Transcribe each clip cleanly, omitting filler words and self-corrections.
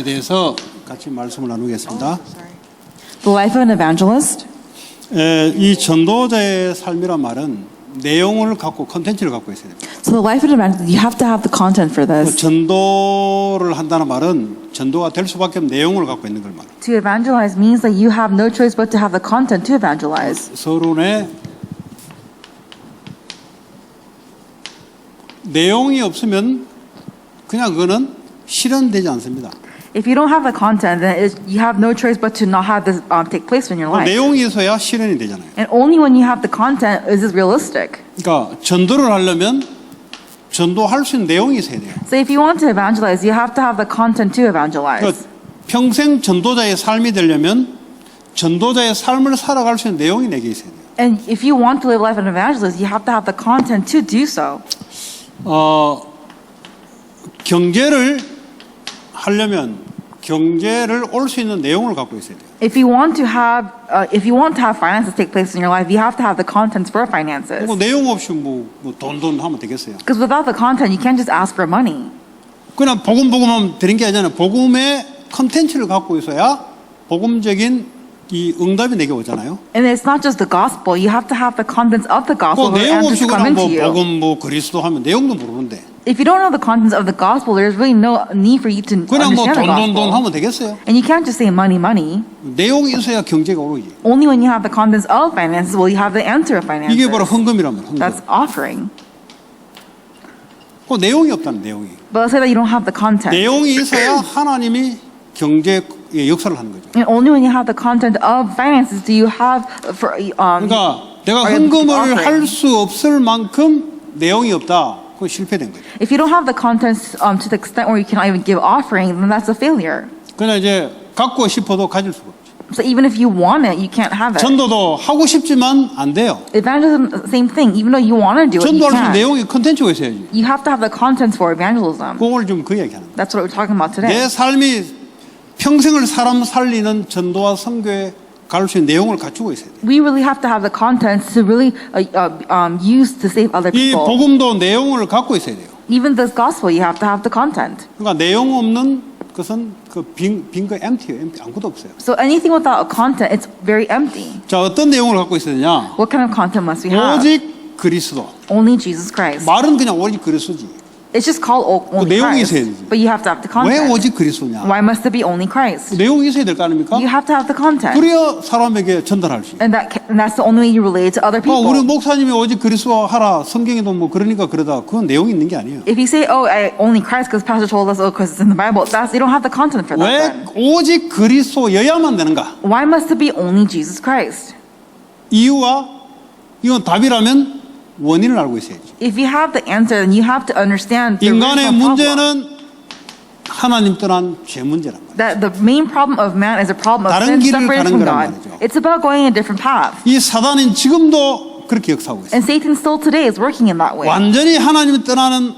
대해서 같이 말씀을 나누겠습니다. The life of an evangelist. 이 전도자의 삶이란 말은 내용을 갖고 컨텐츠를 갖고 있어야 됩니다. So the life of an evangelist, you have to have the content for this. 전도를 한다는 말은 전도가 될 수밖에 없는 내용을 갖고 있는 걸 말합니다. To evangelize means that you have no choice but to have the content to evangelize. 서론에 내용이 없으면 그냥 그거는 실현되지 않습니다. If you don't have the content, then you have no choice but to not have this take place in your life. 내용이 있어야 실현이 되잖아요. And only when you have the content is this realistic. 그러니까 전도를 하려면 전도할 수 있는 내용이 있어야 돼요. So if you want to evangelize, you have to have the content to evangelize. 그러니까 평생 전도자의 삶이 되려면 전도자의 삶을 살아갈 수 있는 내용이 내게 있어야 돼요. And if you want to live life as an evangelist, you have to have the content to do so. 경제를 하려면 경제를 올 수 있는 내용을 갖고 있어야 돼요. If you want to have finances take place in your life, you have to have the contents for finances. 뭐 내용 없이 돈 하면 되겠어요. Because without the content, you can't just ask for money. 그냥 복음하면 되는 게 아니잖아요. 복음의 컨텐츠를 갖고 있어야 복음적인 이 응답이 내게 오잖아요. And it's not just the gospel; you have to have the contents of the gospel 그 for the 내용 없이 answers to come 그냥 into you. 복음 그리스도 하면 내용도 모르는데. If you don't know the contents of the gospel, there's really no need for you to 그냥 understand the 돈 gospel. 하면 되겠어요. And you can't just say money, money. 내용이 있어야 경제가 오르지. Only when you have the contents of finances will you have the answer of finances. 이게 바로 헌금이란 말이에요. That's offering. 그 내용이 없다는 내용이. But let's say that you don't have the content. 내용이 있어야 하나님이 경제의 역사를 하는 거죠. And only when you have the content of finances do you have 그러니까 내가 are able to keep 헌금을 offering. 할 수 없을 만큼 내용이 없다. 그건 실패된 거죠. If you don't have the contents to the extent where you cannot even give offering, then that's a failure. 그냥 이제 갖고 싶어도 가질 수가 없죠. So even if you want it, you can't have it. 전도도 하고 싶지만 안 돼요. Evangelism, same thing. Even though you want to do it, you 전도할 수 있는 can't. 내용이 컨텐츠가 있어야지. You have to have the contents for evangelism. 그걸 좀 그 얘기하는 거예요. That's what we're talking about today. 내 삶이 평생을 사람 살리는 전도와 선교에 갈 수 있는 내용을 갖추고 있어야 돼요. We really have to have the contents to really use to save other 이 people. 복음도 내용을 갖고 있어야 돼요. Even this gospel, you have to have the content. 그러니까 내용 없는 것은 빈거 empty예요. 아무것도 없어요. So anything without a content, it's very empty. 자, 어떤 내용을 갖고 있어야 되냐? What kind of content must we have? 오직 그리스도. Only Jesus Christ. 말은 그냥 오직 그리스도지. It's just called only 내용이 Christ. 있어야 되지. But you have to have the 왜 content. 오직 그리스도냐? Why must it be only Christ? 내용이 있어야 될 거 아닙니까? You have to have the content. 그래야 사람에게 전달할 수 있어요. And that's the only way you relate to other people. 우리 목사님이 오직 그리스도 하라. 성경에도 뭐 그러니까 그러다. 그건 내용이 있는 게 아니에요. If you say, only Christ because pastor told us, because it's in the Bible, you don't have the content for that 왜 then. 오직 그리스도여야만 되는가? Why must it be only Jesus Christ? 이유와 이건 답이라면 원인을 알고 있어야지. If you have the answer, then you have to understand the 인간의 original problem. 문제는 하나님 떠난 죄 문제란 말이에요. That the main problem of man is a problem of 다른 sin 길을 separated 가는 from 거란 God. 말이죠. It's about going a different path. 이 사단은 지금도 그렇게 역사하고 있어요. And Satan still today is working in that way. 완전히 하나님 떠나는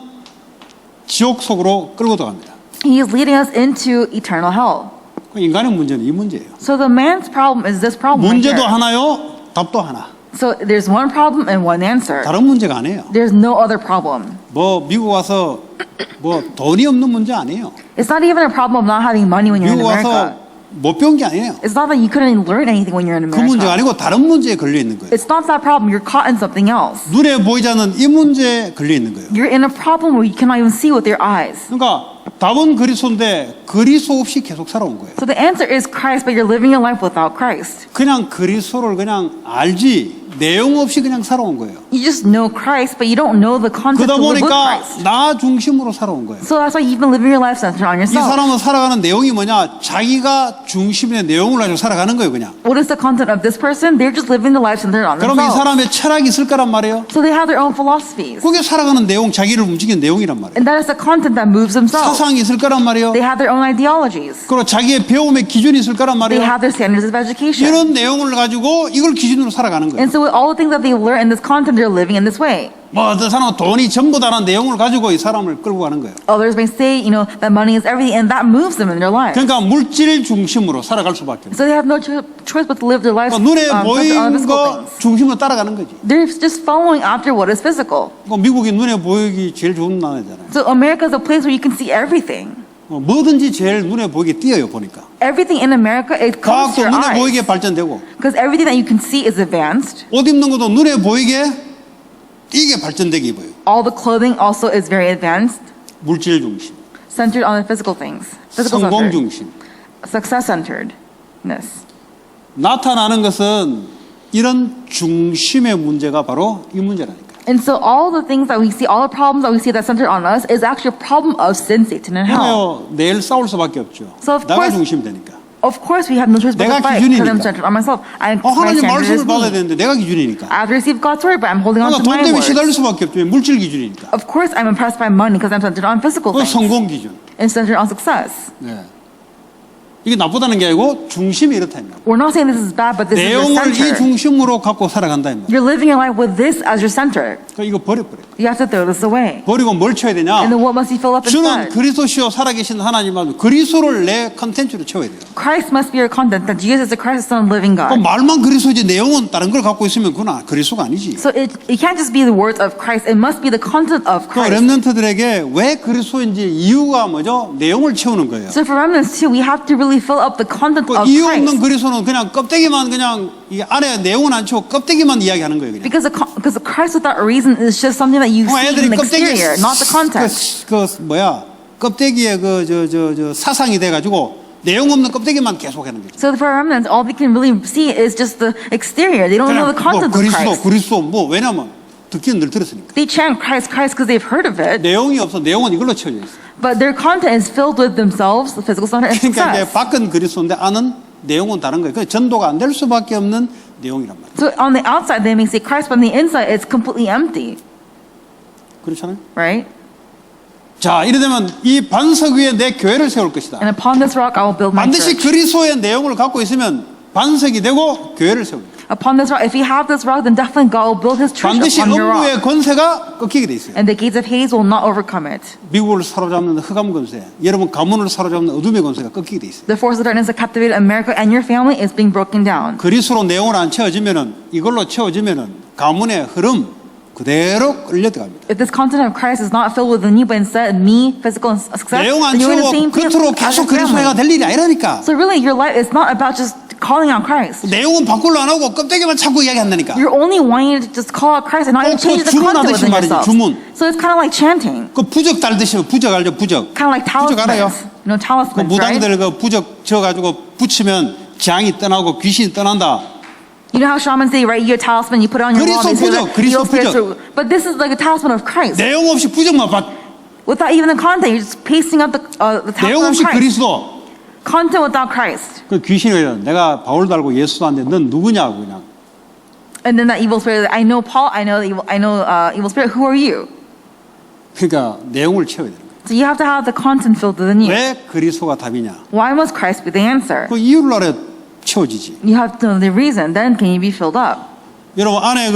지옥 속으로 끌고 들어갑니다. He is leading us into eternal hell. 인간의 문제는 이 문제예요. So the man's problem is this problem right 문제도 here. 하나요, 답도 하나. So there's one problem and one answer. 다른 문제가 아니에요. There's no other problem. 뭐 미국 와서 뭐 돈이 없는 문제 아니에요. It's not even a problem of not having money when you're in 미국 America. 와서 못 배운 게 아니에요. It's not that you couldn't learn anything when you're in 그 문제가 America. 아니고 다른 문제에 걸려 있는 거예요. It's not that problem. You're caught in something else. 눈에 보이지 않는 이 문제에 걸려 있는 거예요. You're in a problem where you cannot even see with your eyes. 그러니까 답은 그리스도인데 그리스도 없이 계속 살아온 거예요. So the answer is Christ, but you're living your life without Christ. 그냥 그리스도를 그냥 알지 내용 없이 그냥 살아온 거예요. You just know Christ, but you don't know the content 그러다 to live with 보니까 Christ. 나 중심으로 살아온 거예요. So that's why you've been living your life centered on 이 yourself. 사람은 살아가는 내용이 뭐냐? 자기가 중심의 내용을 가지고 살아가는 거예요, 그냥. What is the content of this person? They're just living the life centered on 그러면 이 themselves. 사람의 철학이 있을 거란 말이에요. So they have their own philosophies. 그게 살아가는 내용, 자기를 움직이는 내용이란 말이에요. And that is the content that moves themselves. 사상이 있을 거란 말이에요. They have their own ideologies. 그리고 자기의 배움의 기준이 있을 거란 They 말이에요. have their standards of education. 이런 내용을 가지고 이걸 기준으로 살아가는 거예요. And so with all the things that they learn in this content, they're living in this way. 뭐 어떤 사람은 돈이 전부다라는 내용을 가지고 이 사람을 끌고 가는 거예요. Others may say, that money is everything, and that moves them in their lives. 그러니까 물질 중심으로 살아갈 수밖에 없어요. So they have no choice but to live their lives 눈에 centered on 보이는 physical 거 things. 중심으로 따라가는 거지. They're just following after what is physical. 미국이 눈에 보이기 제일 좋은 나라잖아요. So America is a place where you can see everything. 뭐든지 제일 눈에 보이게 띄어요 보니까. Everything in America, it comes 과학도 to your 눈에 eyes. 보이게 발전되고 Because everything that you can see is advanced. 옷 입는 것도 눈에 보이게 띄게 발전되게 입어요. All the clothing also is very advanced, 물질 중심, centered on the physical things. Physical 성공 centered. 중심. Success centeredness. 나타나는 것은 이런 중심의 문제가 바로 이 문제라니까. And so all the things that we see, all the problems that we see that centered on us is actually a problem of sin, Satan, and hell. 그래요. 내일 싸울 수밖에 없죠. So of 내가 course- 중심 되니까. Of course, we have no choice but 내가 to fight because I'm 기준이니까. centered on myself. My 하나님 standard 말씀을 is 받아야 me. 되는데 내가 기준이니까. I have to receive God's word, but I'm holding on 그러니까 to 돈 my 때문에 시달릴 words. 수밖에 없죠. 물질 기준이니까. Of course, I'm impressed by money because I'm centered on physical 그 things 성공 기준. and centered on success. 네. 이게 나쁘다는 게 아니고 중심이 이렇다 이 말이에요. We're not saying this is bad, but this is your 내용을 이 center. 중심으로 갖고 살아간다 이 말이에요. You're living your life with this as your center. 그러니까 이거 버려버려. You have to throw this away. 버리고 뭘 쳐야 되냐? And then what must you fill up 주는 instead? 그리스도시요 살아계신 하나님 앞에 그리스도를 내 컨텐츠로 채워야 돼요. Christ must be your content, that Jesus is the Christ, the Son of the living 그 God. 말만 그리스도지 내용은 다른 걸 갖고 있으면 그건 그리스도가 아니지. So it can't just be the words of Christ, it must be the content of 그 Christ. 렘넌트들에게 왜 그리스도인지 이유가 뭐죠? 내용을 채우는 거예요. So for remnants too, we have to really fill up the content 그 of 이유 없는 Christ. 그리스도는 그냥 껍데기만 그냥 이 안에 내용은 안 채우고 껍데기만 이야기하는 거예요. 그냥. Because the Christ without reason is just something that you see 애들이 in the 껍데기 exterior, not the content. 껍데기에 사상이 돼가지고 내용 없는 껍데기만 계속 하는 거죠. So for remnants, all they can really see is just the exterior. They don't know the 그냥 뭐 content of 그리스도 Christ. 왜냐면 듣기는 늘 들었으니까. They chant Christ, Christ because they've heard of it, 내용이 없어. 내용은 이걸로 채워져 있어. but their content is filled with themselves, the physical center, and 그러니까 이제 success. 밖은 그리스도인데 안은 내용은 다른 거예요. 그 전도가 안 될 수밖에 없는 내용이란 말이에요. So on the outside, they may say Christ, but on the inside, it's completely empty, 그렇잖아요. right? 자, 이러면 이 반석 위에 내 교회를 세울 것이다. And upon this rock, I will build my 반드시 church. 그리스도의 내용을 갖고 있으면 반석이 되고 교회를 세웁니다. Upon this rock, if you have this rock, then definitely God will build His church 반드시 upon your 음부의 rock, 권세가 꺾이게 돼 있어요. and the gates of Hades will not overcome it. 미국을 사로잡는 흑암 권세, 여러분 가문을 사로잡는 어둠의 권세가 꺾이게 돼 있어요. The force of darkness that captivated America and your family is being broken down. 그리스도로 내용을 안 채워지면은 이걸로 채워지면은 가문의 흐름 그대로 끌려들어갑니다. If this content of Christ is not filled within you, but instead me, physical and success, 내용 안 then you're in the 채우고 same 겉으로 as 계속 your 그리스도가 family. 될 일이 아니라니까. So really, your life is not about just calling on Christ. 내용은 바꾸려 안 하고 껍데기만 자꾸 이야기한다니까. You're only wanting to just call out Christ and not even change the 주문 content 하듯이 within 말이지, yourself. 주문. So it's kind of like chanting, 그 부적 달듯이 부적 알죠? 부적. kind of like 부적 알아요? talismans. You know, 그 talismans, right? 무당들 그 부적 져가지고 붙이면 재앙이 떠나고 귀신이 떠난다. You know how shamans say, right? You get a talisman, you put it on your wall, they say that 그리스도 evil spirits 부적. are- But this is like a talisman of Christ. 내용 없이 부적만 받. Without even the content, you're just pasting up the 내용 talisman of 없이 Christ. 그리스도. Content without Christ. 그 귀신이 그래요. 내가 바울 달고 예수도 안 돼. 넌 누구냐고 그냥. And then that evil spirit, I know Paul, I know evil spirit, who are you? 그러니까 내용을 채워야 되는 거예요. So you have to have the content filled within you. 왜 그리스도가 답이냐? Why must Christ be the answer? 그 이유를 알아야 채워지지. You have to know the reason, then can you be filled up? 여러분 안에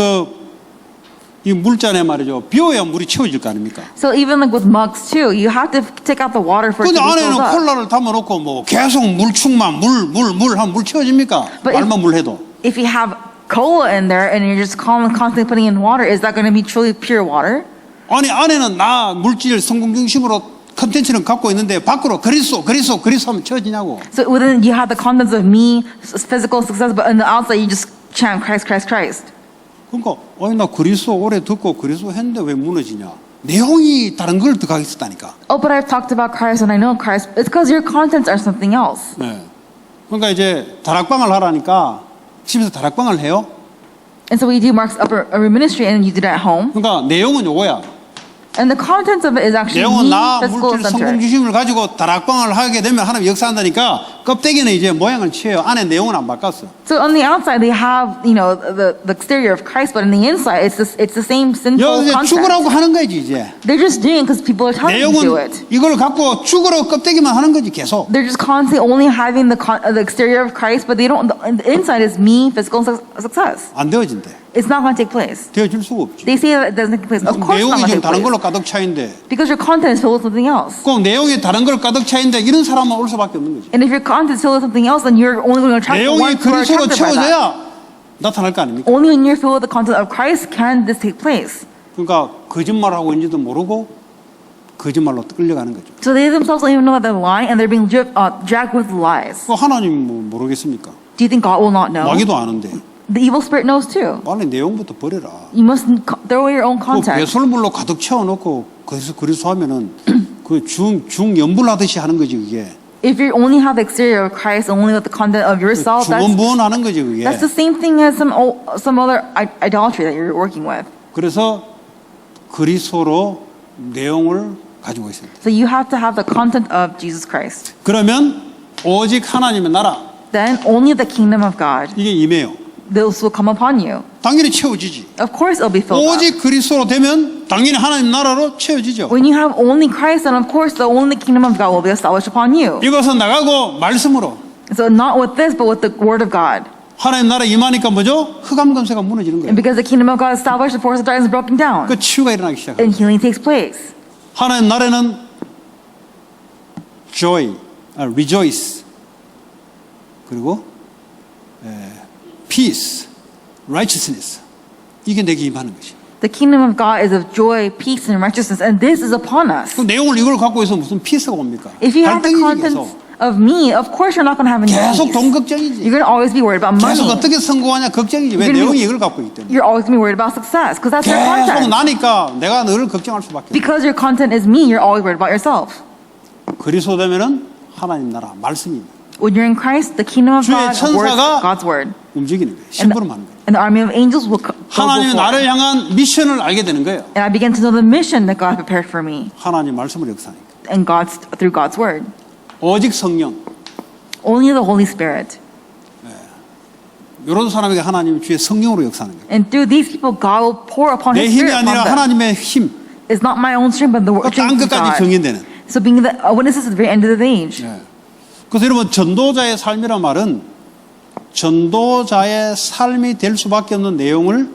이 물잔에 말이죠. 비워야 물이 채워질 거 아닙니까? So even like with mugs too, you have to take out the water for it 근데 to be 안에는 filled up. 콜라를 담아놓고 뭐 계속 물 충만 하면 물 채워집니까? But if- 말만 물 해도. If you have cola in there and you're just constantly putting in water, is that going to be truly pure water? 아니 안에는 나 물질 성공 중심으로 컨텐츠는 갖고 있는데 밖으로 그리스도 하면 채워지냐고. So within you have the contents of me, physical success, but on the outside you just chant Christ, Christ, Christ. 그러니까 나 그리스도 오래 듣고 그리스도 했는데 왜 무너지냐? 내용이 다른 걸 더 있었다니까. Oh, but I've talked about Christ and I know Christ. It's because your contents are something else. 네. 그러니까 이제 다락방을 하라니까 집에서 다락방을 해요. And so we do Mark's upper ministry and you do that at home. 그러니까 내용은 요거야. And the contents of it is actually 내용은 me, 나 physical 물질 성공 centered. 중심을 가지고 다락방을 하게 되면 하나님 역사한다니까 껍데기는 이제 모양을 취해요. 안에 내용은 안 바꿨어. So on the outside they have, you know, the exterior of Christ, but on the inside it's the same sinful 여기 이제 죽으라고 content. 하는 거지 이제. They're just doing it because people are telling them to do 내용은 it. 이걸 갖고 죽으라고 껍데기만 하는 거지 계속. They're just constantly only having the exterior of Christ, but they don't. The inside is me, physical success. 안 되어진대. It's not going to take place. 되어질 수가 없지. They say that it doesn't take place. Of course, it's not 내용이 지금 going to take 다른 place 걸로 가득 차인데 because your content is filled with something else. 그 내용이 다른 걸 가득 차인데 이런 사람만 올 수밖에 없는 거지. And if your content is filled with something else, then you're only going to attract the 내용이 ones who are 그리스도로 attracted by that. 채워져야 나타날 거 아닙니까? Only when you're filled with the content of Christ can this take place. 그러니까 거짓말하고 있는지도 모르고 거짓말로 끌려가는 거죠. So they themselves don't even know that they're lying, and they're being dragged with lies. 그 하나님 뭐 모르겠습니까? Do you think God will not know? 마귀도 아는데 The evil spirit knows too. 빨리 내용부터 버려라. You must throw away your own 그 content. 배설물로 가득 채워놓고 거기서 그리스도하면은 그 중연불하듯이 하는 거지 그게. If you only have the exterior of Christ, only with the content of yourself, 중원부원하는 거지 그게. that's the same thing as some other idolatry that you're working with. 그래서 그리스도로 내용을 가지고 있습니다. So you have to have the content of Jesus Christ. 그러면 오직 하나님의 나라 Then only the kingdom of God, 이게 임해요. those will come upon you. 당연히 채워지지. Of course, it'll be filled up. 오직 그리스도로 되면 당연히 하나님 나라로 채워지죠. When you have only Christ, then of course the only kingdom of God will be established upon you. 이것은 나가고 말씀으로 So not with this, but with the word of God. 하나님 나라 임하니까 뭐죠? 흑암 권세가 무너지는 And 거예요. because the kingdom of God is established, the force of darkness is broken down, 그 치유가 일어나기 시작합니다. and healing takes place. 하나님 나라는 joy, rejoice, 그리고 peace, righteousness 이게 내게 임하는 것이. The kingdom of God is of joy, peace, and righteousness, and this is upon us. 그 내용을 이걸 갖고 있어 무슨 피스가 옵니까? If you have the 갈등이지 contents 계속. of me, of course you're not going to have any 계속 peace. 돈 걱정이지. You're going to always be worried about 계속 money. 어떻게 성공하냐 걱정이지. 왜 You're gonna 내용이 be- 이걸 갖고 있기 때문에. You're always going to be worried about success, because that's your 계속 content. 나니까 내가 너를 걱정할 수밖에 없어. Because your content is me, you're always worried about yourself. 그리스도 되면은 하나님 나라 말씀입니다. When you're in Christ, the kingdom of 주의 God, 천사가 God's word. 움직이는 거예요. And 심부름하는 거예요. and the army of angels will go 하나님이 before. 나를 향한 미션을 알게 되는 거예요. And I began to know the mission that God prepared for me, 하나님 말씀을 역사하니까. and through God's word. 오직 성령. Only the Holy Spirit. 이런 사람에게 하나님이 주의 성령으로 역사하는 거예요. And through these people, God will pour upon 내 His 힘이 Spirit 아니라 upon them. 하나님의 힘. It's not my own strength, but the 그 strength 땅 of 끝까지 God. 경연되는. So being the witnesses at the very end of the age. 그래서 여러분 전도자의 삶이란 말은 전도자의 삶이 될 수밖에 없는 내용을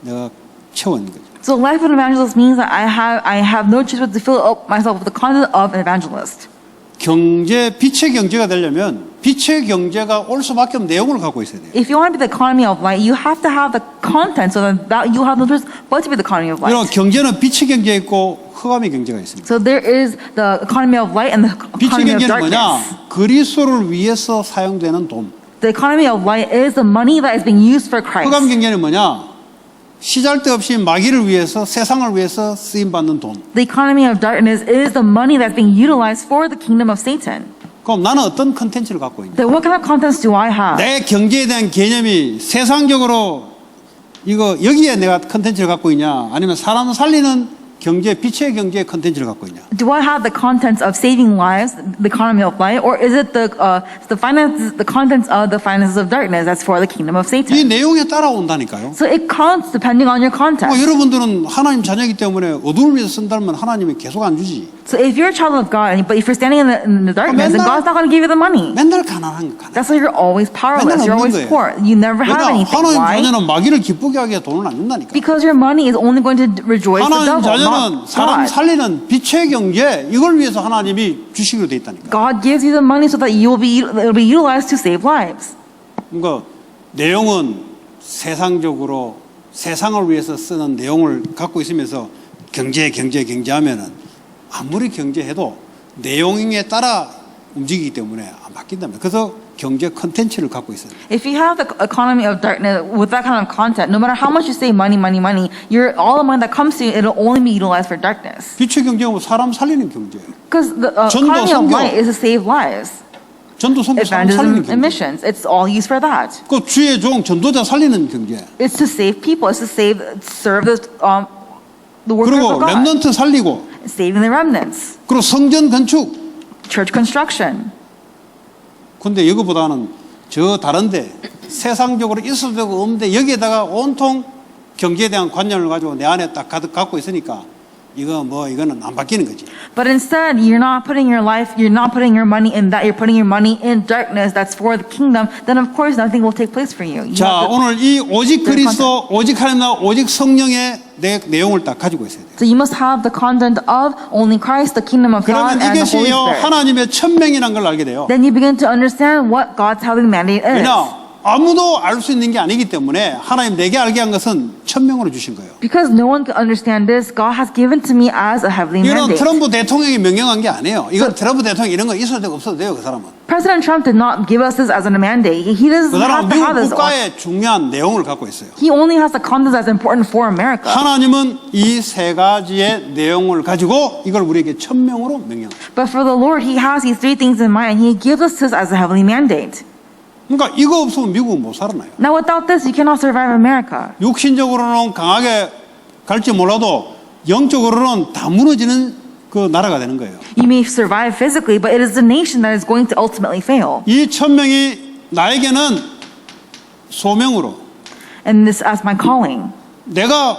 내가 채워낸 거죠. So life of an evangelist means that I have no choice but to fill up myself with the content of an evangelist. 빛의 경제가 되려면 빛의 경제가 올 수밖에 없는 내용을 갖고 있어야 돼요. If you want to be the economy of light, you have to have the content so that you have no choice but to be the economy of 여러분 light. 경제는 빛의 경제 있고 흑암의 경제가 있습니다. So there is the economy of light and the 빛의 economy of 경제는 뭐냐? darkness. 그리스도를 위해서 사용되는 돈. The economy of light is the money that is being used for 흑암 Christ. 경제는 뭐냐? 시잘데없이 마귀를 위해서 세상을 위해서 쓰임 받는 돈. The economy of darkness is the money that's being utilized for the kingdom of Satan. 그럼 나는 어떤 컨텐츠를 갖고 있냐? Then what kind of contents do I have? 내 경제에 대한 개념이 세상적으로 여기에 내가 컨텐츠를 갖고 있냐? 아니면 사람 살리는 빛의 경제의 컨텐츠를 갖고 있냐? Do I have the contents of saving lives, the economy of light, or is it the finances, the contents of the finances of darkness that's for the kingdom of 이 Satan? 내용에 따라온다니까요. So it counts depending on your content. 여러분들은 하나님 자녀이기 때문에 어두움을 위해서 쓴다면 하나님이 계속 안 주지. So if you're a child of God, but if you're standing in the darkness, then God's not going to give you the money. 맨날 가난한 거. That's why you're always powerless. 맨날 You're 없는 always 거예요. poor. You never have 왜냐? anything. 하나님 Why? 자녀는 마귀를 기쁘게 하기 위해 돈을 안 준다니까. Because your money is only going to rejoice the 하나님 devil, 자녀는 not 사람 God. 살리는 빛의 경제 이걸 위해서 하나님이 주시기로 돼 있다니까. God gives you the money so that it'll be utilized to save lives. 그러니까 내용은 세상적으로 세상을 위해서 쓰는 내용을 갖고 있으면서 경제하면은 아무리 경제해도 내용에 따라 움직이기 때문에 안 바뀐답니다. 그래서 경제 컨텐츠를 갖고 있어요. If you have the economy of darkness with that kind of content, no matter how much you say money, all the money that comes to you, it'll only be utilized for darkness. 빛의 경제는 사람 살리는 경제예요. Because the 전도, economy of 선교. light is to save lives. 전도 선교 사람 살리는 Evangelism 경제. and missions, it's all used for that. 그 주의 종 전도자 살리는 경제. It's to save people. It's to serve the workers 그리고 of God. 렘넌트 살리고 Saving the remnants. 그리고 성전 건축. Church construction. 근데 이거보다는 저 다른데 세상적으로 있어도 되고 없는데 여기에다가 온통 경제에 대한 관념을 가지고 내 안에 딱 가득 갖고 있으니까 이거는 안 바뀌는 거지. But instead, you're not putting your money in that. You're putting your money in darkness that's for the kingdom. Then of course nothing will take place for you. You 자, have to- 오늘 이 오직 그리스도, 오직 하나님 나라, 오직 성령의 내용을 딱 가지고 있어야 돼요. So you must have the content of only Christ, the kingdom of God, 그러면 and the Holy 이것이요 Spirit. 하나님의 천명이라는 걸 알게 돼요. Then you begin to understand what God's heavenly mandate is. 왜냐? 아무도 알 수 있는 게 아니기 때문에 하나님 내게 알게 한 것은 천명으로 주신 거예요. Because no one can understand this, God has given to me as a heavenly 이건 mandate. 트럼프 대통령이 명령한 게 아니에요. 이건 트럼프 대통령 이런 거 있어도 되고 없어도 돼요. 그 사람은. President Trump did not give us this as a mandate. He doesn't 그 사람은 have to have 미국 this. 국가의 중요한 내용을 갖고 있어요. He only has the content that's important for America. 하나님은 이 세 가지의 내용을 가지고 이걸 우리에게 천명으로 명령합니다. But for the Lord, He has these three things in mind, and He gives us this as a heavenly mandate. 그러니까 이거 없으면 미국은 못 살아나요. Now, without this, you cannot survive America. 육신적으로는 강하게 갈지 몰라도 영적으로는 다 무너지는 그 나라가 되는 거예요. You may survive physically, but it is the nation that is going to ultimately fail. 이 천명이 나에게는 소명으로 And this as my calling. 내가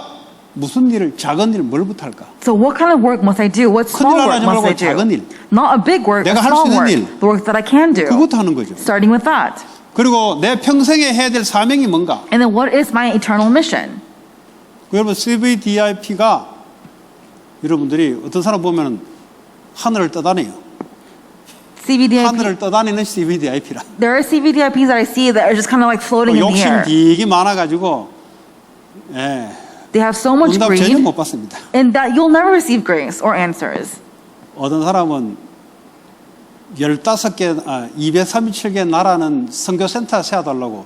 무슨 일을 작은 일 뭘부터 할까? So what kind of work must I do? What small 큰일 work 하지 must I 말고 작은 do? 일. Not a big work, a 내가 할 수 small 있는 work. 일. The work that I can do. 그것도 하는 거죠. Starting with that. 그리고 내 평생에 해야 될 사명이 뭔가? And then what is my eternal mission? 여러분 CVDIP가 여러분들이 어떤 사람 보면 하늘을 떠다녀요. CVDIP. 하늘을 떠다니는 CVDIP라. There are CVDIPs that I see that are just kind of like floating in the 욕심 air. 되게 많아가지고 예, They have so much 응답 전혀 greed, 못 받습니다. and that you'll never receive grace or answers. 어떤 사람은 15개, 237개 나라는 선교센터 세워달라고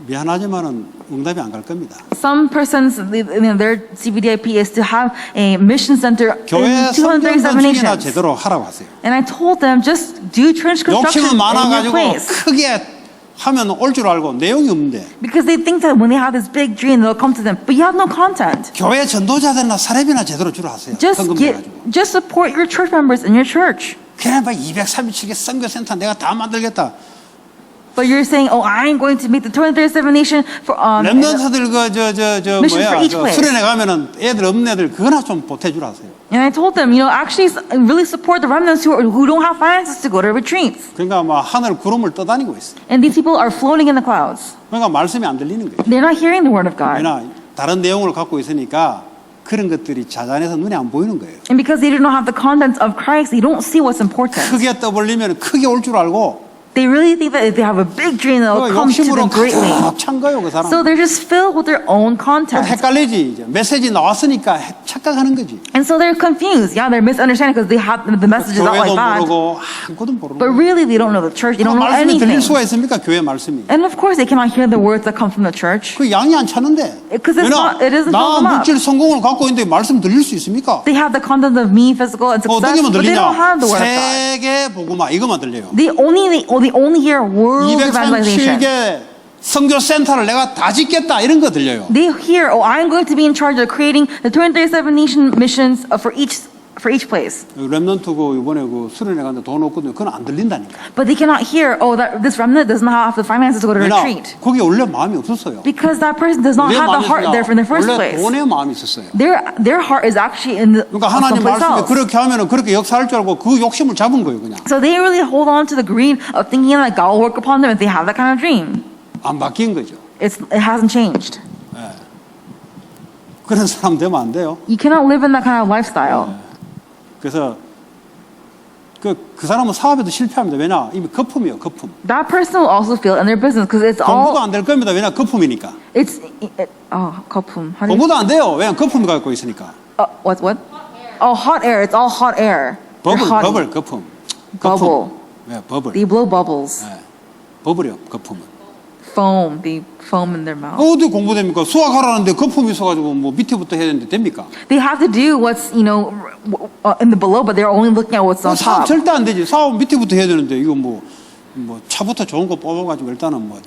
미안하지만은 응답이 안 갈 겁니다. Some persons, their CVDIP is to have a mission center 교회 in 237 성경 건축이나 nations. 제대로 하라고 하세요. And I told them, just do church construction 욕심은 in your 많아가지고 place. 크게 하면 올 줄 알고 내용이 없는데 Because they think that when they have this big dream, they'll come to them. But you have no content. 교회 전도자들이나 사례비나 제대로 주라 하세요. 헌금 내가지고. Just support your church members in your church. 그래 봐 237개 선교센터 내가 다 만들겠다. But you're saying, oh, I'm going to make the 237 nation for 렘넌트들 그 Mission for 뭐야 each 저 place. 수련회 가면은 애들 없는 애들 그거나 좀 보태주라 하세요. And I told them, actually really support the remnants who don't have finances to go to retreats. 그러니까 막 하늘 구름을 떠다니고 있어. And these people are floating in the clouds. 그러니까 말씀이 안 들리는 거예요. They're not hearing the word of God. 왜냐 다른 내용을 갖고 있으니까 그런 것들이 자잘해서 눈에 안 보이는 거예요. And because they do not have the contents of Christ, they don't see what's important. 크게 떠벌리면 크게 올 줄 알고 They really think that if they have a big dream, 그 they'll come to 욕심으로 them greatly. 가득 찬 거예요 그 사람. So they're just filled with their own content. 헷갈리지 이제 메시지 나왔으니까 착각하는 거지. And so they're confused. Yeah, they're misunderstanding because they have the messages out 교회도 like that. 모르고 아무것도 모르고. But really, they don't know the church. They don't know 말씀이 들릴 anything. 수가 있습니까 교회 말씀이? And of course, they cannot hear the words that come from the church. 그 양이 안 차는데. Because it isn't 나 filling them up. 물질 성공을 갖고 있는데 말씀 들릴 수 있습니까? They have the content of me, physical, and success, 어떻게만 but they don't have 들리냐? the word of God. 세계 복음화 이것만 들려요. They only hear world evangelization. 237개 선교센터를 내가 다 짓겠다 이런 거 들려요. They hear, oh, I'm going to be in charge of creating the 237 nation missions for each place. 렘넌트고 이번에 그 수련회 갔는데 돈 없거든요. 그건 안 들린다니까. But they cannot hear, oh, that this remnant does not have the finances to go to 왜냐? retreat. 거기 원래 마음이 없었어요. Because that person does not 왜 have the 마음이 heart 없었냐? there in the first 원래 place. 돈에 마음이 있었어요. Their heart is actually in 그러니까 하나님 someplace 말씀에 else. 그렇게 하면은 그렇게 역사할 줄 알고 그 욕심을 잡은 거예요, 그냥. So they really hold on to the greed of thinking that God will work upon them if they have that kind of dream. 안 바뀐 거죠. It hasn't changed. 그런 사람 되면 안 돼요. You cannot live in that kind of lifestyle. 그래서 그 사람은 사업에도 실패합니다. 왜냐? 이미 거품이에요, 거품. That person will also feel in their business because it's 공부도 all 안 될 겁니다. 왜냐? 거품이니까. 거품. How do you 공부도 안 돼요. 왜냐? 거품이 갖고 있으니까. what? Oh, hot air. It's all hot air. They're hot. 버블, 거품. Bubble. 네, 버블. They blow bubbles. 네, 버블이요, 거품은. Foam. They foam in their mouth. 어디 공부됩니까? 수학하라는데 거품이 있어가지고 뭐 밑에부터 해야 되는데 됩니까? They have to do what's in the below, but they're only looking at what's on 사업 top. 절대 안 되지. 사업 밑에부터 해야 되는데 이거 뭐 차부터 좋은 거 뽑아가지고 일단은 뭐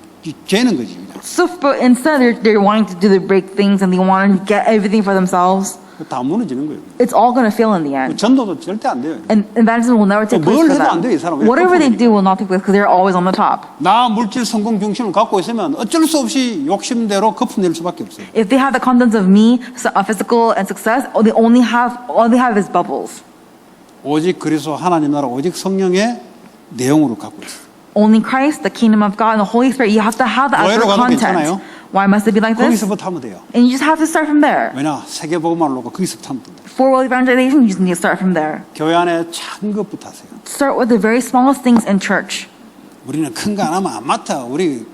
재는 거지 그냥. So, but instead, they're wanting to do the big things and they want to get everything for themselves. 다 무너지는 거예요. It's all going to fail in the end. 전도도 절대 안 돼요. And evangelism will never take place 뭘 for 해도 안 돼, 이 them. 사람은. Whatever they do will not take place because they're always on the top. 나 물질 성공 중심을 갖고 있으면 어쩔 수 없이 욕심대로 거품 낼 수밖에 없어요. If they have the contents of me, physical and success, all they have is bubbles. 오직 그리스도 하나님 나라 오직 성령의 내용으로 갖고 있어요. Only Christ, the kingdom of God, and the Holy Spirit, you have to have that as 교회로 your 가도 content. 괜찮아요? Why must it be like this? 거기서부터 하면 돼요. And you just have to start from there. 왜냐? 세계복음화를 놓고 거기서부터 하면 된다. For world evangelization, you just need to start from there. 교회 안에 작은 것부터 하세요. Start with the very smallest things in church. 우리는 큰 거 안 하면 안 맡아. 우리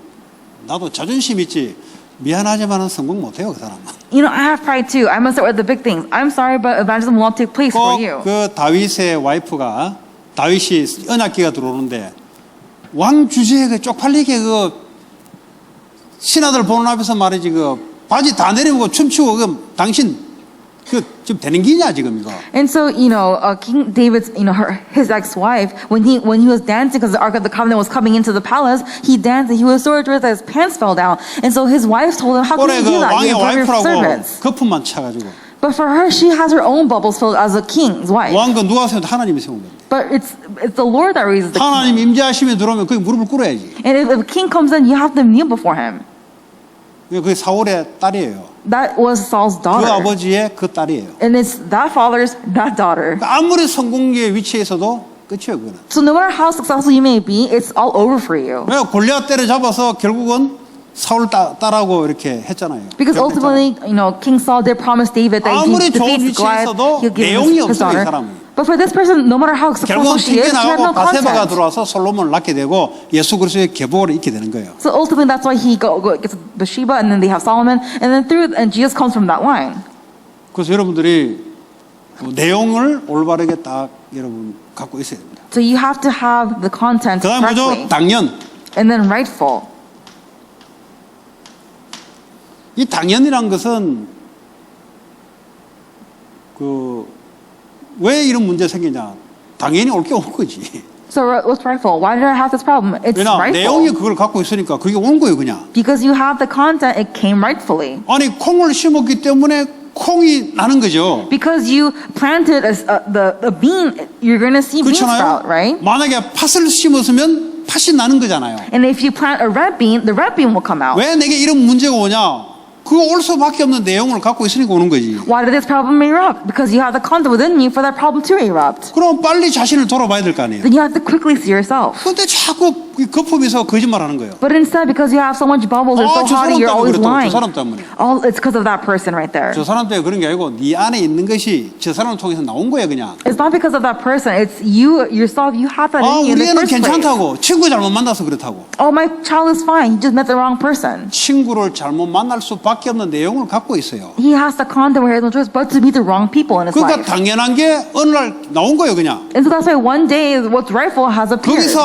나도 자존심 있지. 미안하지만은 성공 못해요, 그 사람은. You know, I have pride too. I must start with the big things. I'm sorry, but evangelism will not take place for you. 그 다윗의 와이프가 다윗이 언약궤가 들어오는데 왕 주제에 그 쪽팔리게 그 신하들 보는 앞에서 말이지 그 바지 다 내려보고 춤추고 그 당신 그 지금 되는 기냐 지금 이거. And so, King David's, his ex-wife, when he was dancing because the Ark of the Covenant was coming into the palace, he danced and he was so distressed that his pants fell down. And so his wife told him, how can 올해 you 그 do that? 왕의 You're above your 와이프라고 servants. 거품만 차가지고 But for her, she has her own bubbles filled as a king's wife. 왕 그 누가 세운데 하나님이 세운 건데. But it's the Lord that raises the king. 하나님 임재하심에 들어오면 거기 무릎을 꿇어야지. And if a king comes in, you have to kneel before him. 그게 사울의 딸이에요. That was Saul's 그 daughter. 아버지의 그 딸이에요. And it's that father's, that daughter. 그러니까 아무리 성공의 위치에 있어도 끝이에요, 그거는. So no matter how successful you may be, it's all over for you. 왜 골리앗 때려잡아서 결국은 사울 딸하고 이렇게 했잖아요. Because ultimately, King Saul did promise David that he 아무리 좋은 defeats 위치에 Goliath, 있어도 he'll give 내용이 his 없어요, 이 daughter. 사람이. But for this person, no matter how 결국은 successful she is, she had 튕겨나가고 no 바세바가 content. 들어와서 솔로몬을 낳게 되고 예수 그리스도의 계보를 잊게 되는 거예요. So ultimately, that's why he gets Bathsheba, and then they have Solomon, and then Jesus comes from that line. 그래서 여러분들이 내용을 올바르게 딱 여러분 갖고 있어야 됩니다. So you have to have the content 그다음 correctly, 뭐죠? 당연. and then rightful. 이 당연이란 것은 왜 이런 문제 생기냐? 당연히 올 게 온 거지. So what's rightful? Why did I have this problem? It's 왜냐 내용이 rightful. 그걸 갖고 있으니까 그게 온 거예요, 그냥. Because you have the content, it came rightfully. 아니 콩을 심었기 때문에 콩이 나는 거죠. Because you planted the bean, you're going to see bean sprout, 그렇잖아요. right? 만약에 팥을 심었으면 팥이 나는 거잖아요. And if you plant a red bean, the red bean will come out. 왜 내게 이런 문제가 오냐? 그거 올 수밖에 없는 내용을 갖고 있으니까 오는 거지. Why did this problem erupt? Because you have the content within you for that problem to erupt. 그럼 빨리 자신을 돌아봐야 될 거 아니에요. Then you have to quickly see yourself. 근데 자꾸 거품에서 거짓말하는 거예요. But instead, because you have so much bubbles and so 저 사람 haughty, you're 때문에 always 그렇다고, lying. 저 사람 때문에. All it's because of that person right there. 저 사람 때문에 그런 게 아니고 네 안에 있는 것이 저 사람을 통해서 나온 거예요, 그냥. It's not because of that person. It's you yourself. You have that 아, in you in 우리 the 애는 first place. 괜찮다고. 친구 잘못 만나서 그렇다고. Oh, my child is fine. He just met the wrong person. 친구를 잘못 만날 수밖에 없는 내용을 갖고 있어요. He has the content where he has no choice but to meet the wrong people in his 그러니까 life. 당연한 게 어느 날 나온 거예요, 그냥. And so that's why one day what's rightful has appeared. 거기서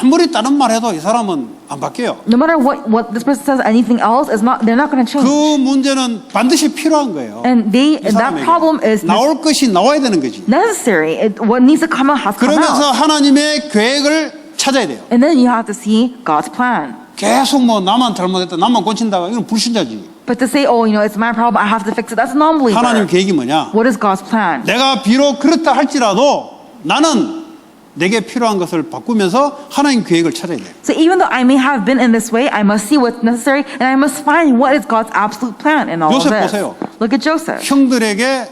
아무리 다른 말 해도 이 사람은 안 바뀌어요. No matter what this person says, anything else is not. They're not going to change. 그 문제는 반드시 필요한 거예요. And 이 that 사람에게. problem is 나올 것이 나와야 되는 거지. necessary. What needs to come out has come 그러면서 out. 하나님의 계획을 찾아야 돼요. And then you have to see God's plan. 계속 뭐 나만 잘못했다, 나만 고친다, 이건 불신자지. But to say, oh, it's my problem, I have to fix it, that's a non-believer. 하나님 계획이 뭐냐? What is God's plan? 내가 비록 그렇다 할지라도 나는 내게 필요한 것을 바꾸면서 하나님 계획을 찾아야 돼요. So even though I may have been in this way, I must see what's necessary, and I must find what is God's absolute plan in all of 요셉 this. 보세요. Look at Joseph. 형들에게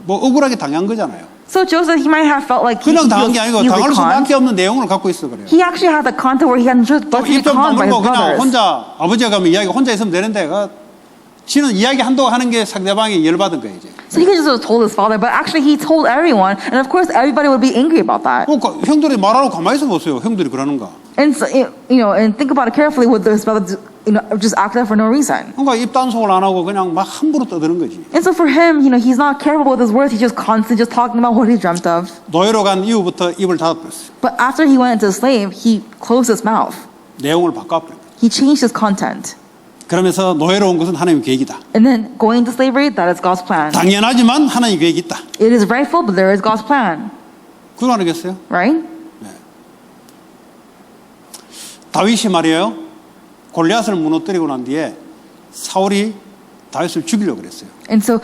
뭐 억울하게 당한 거잖아요. So Joseph, he might have felt like 그냥 당한 게 아니고 he 당할 was conned. 수밖에 없는 내용을 갖고 있어 그래요. He actually had the content where he had just but to be 입좀 conned by his 다물고 그냥 brothers. 혼자 아버지가 가면 이야기 혼자 있으면 되는데 지는 이야기 한동 하는 게 상대방이 열받은 거예요 이제. So he could just have told his father, but actually he told everyone, and of course everybody would be angry about that. 그러니까 형들이 말하고 가만히 있어 보세요. 형들이 그러는가. And so, and think about it carefully, would his brother, just act out for no reason? 그러니까 입 단속을 안 하고 그냥 막 함부로 떠드는 거지. And so for him, he's not careful with his words. He's just constantly just talking about what he dreamt of. 노예로 간 이후부터 입을 닫아버렸어요. But after he went into slave, he closed his mouth. 내용을 바꿔버린 거예요. He changed his content. 그러면서 노예로 온 것은 하나님의 계획이다. And then going into slavery, that is God's plan. 당연하지만 하나님의 계획이 있다. It is rightful, but there is God's plan, 그거 아니겠어요? right? 다윗이 말이에요. 골리앗을 무너뜨리고 난 뒤에 사울이 다윗을 죽이려고 그랬어요. And so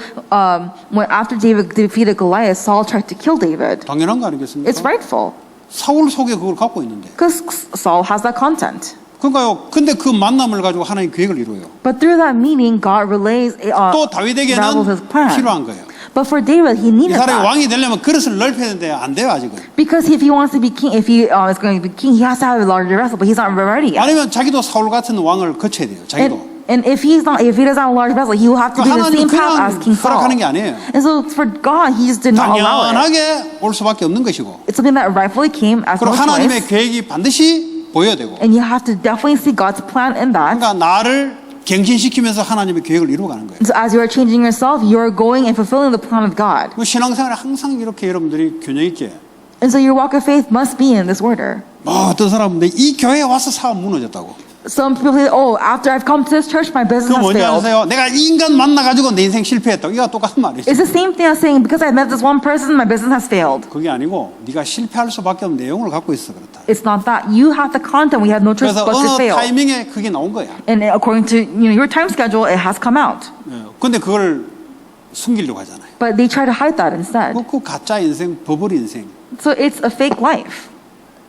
when after David defeated Goliath, Saul tried to kill David. 당연한 거 아니겠습니까? It's rightful, 사울 속에 그걸 갖고 있는데. because Saul has that content. 그러니까요. 근데 그 만남을 가지고 하나님 계획을 이루어요. But through that meeting, God relays, 또 unravels his 다윗에게는 plan. 필요한 거예요. But for David, he 이 needed 사람이 that. 왕이 되려면 그릇을 넓혀야 되는데 안 돼요 아직은. Because if he wants to be king, if he is going to be king, he has to have a larger vessel, but he's not ready yet. 아니면 자기도 사울 같은 왕을 거쳐야 돼요. 자기도. And if he doesn't have a large vessel, he will have to be the 하나님 same path as 그냥 King Saul. 허락하는 게 아니에요. And so for God, he just did not allow it. 당연하게 올 수밖에 없는 것이고. It's something that rightfully came as 그리고 no 하나님의 choice. 계획이 반드시 보여야 되고. And you have to definitely see God's plan in that. 그러니까 나를 갱신시키면서 하나님의 계획을 이루어가는 거예요. So as you are changing yourself, you are going and fulfilling the plan of God. 그 신앙생활에 항상 이렇게 여러분들이 균형 있게. And so your walk of faith must be in this order. 어떤 사람인데 이 교회에 와서 사업 무너졌다고. Some people say, oh, after I've come to this church, my business 그 has 뭔지 failed. 아세요? 내가 이 인간 만나가지고 내 인생 실패했다고. 이거 똑같은 말이죠. It's the same thing as saying, because I met this one person, my business has failed. 그게 아니고 네가 실패할 수밖에 없는 내용을 갖고 있어 그렇다. It's not that. You have the content. We have no choice 그래서 but to 어느 fail. 타이밍에 그게 나온 거야. And according to your time schedule, it has come out. 근데 그걸 숨기려고 하잖아요. But they try to hide that instead. 그 가짜 인생, 버블 인생. So it's a fake life.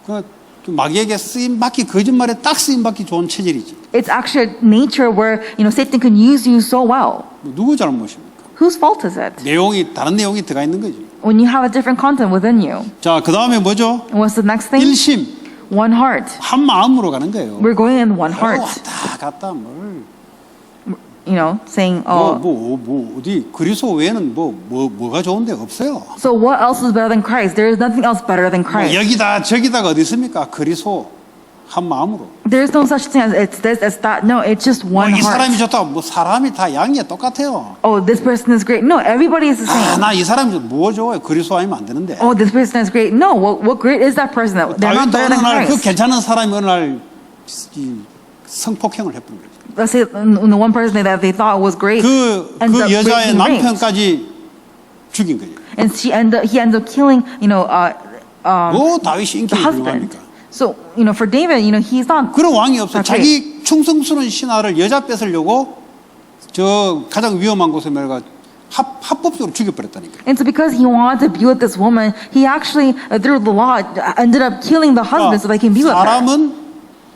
그 마귀에게 쓰임받기, 거짓말에 딱 쓰임받기 좋은 체질이지. It's actually a nature where Satan can use you so well. 누구 잘못입니까? Whose fault is it? 다른 내용이 들어가 있는 거지. When you have a different content within you. 자, 그 다음에 뭐죠? And what's the next thing? 일심, One heart. 한 마음으로 가는 거예요. We're going in one heart. 왔다 갔다 뭘. Saying, 어디 그리스도 외에는 뭐가 좋은데 없어요. so what else is better than Christ? There is nothing else better than Christ. 여기다 저기다가 어디 있습니까? 그리스도 한 마음으로. There is no such thing as it's this, it's that. No, it's just one 이 사람이 heart. 좋다. 사람이 다 양이야 똑같아요. Oh, this person is great. No, everybody is the same. 나 이 사람이 뭐 좋아해? 그리스도 아니면 안 되는데. Oh, this person is great. No, what great is that person? They're not 다윗도 better 어느 than 날 그 Christ. 괜찮은 사람이 어느 날 성폭행을 해버린 거죠. Let's say the one person that they thought was great ends 그 up 여자의 being raped. 남편까지 죽인 거예요. And he ends up killing, 뭐 다윗이 인기 the husband. 불가합니까? So, for David, he's not. 그런 왕이 없어요. Okay. 자기 충성스러운 신하를 여자 뺏으려고 저 가장 위험한 곳에 내가 합법적으로 죽여버렸다니까. And so because he wanted to be with this woman, he actually, through the law, ended up killing the husband so they can be with her. 사람은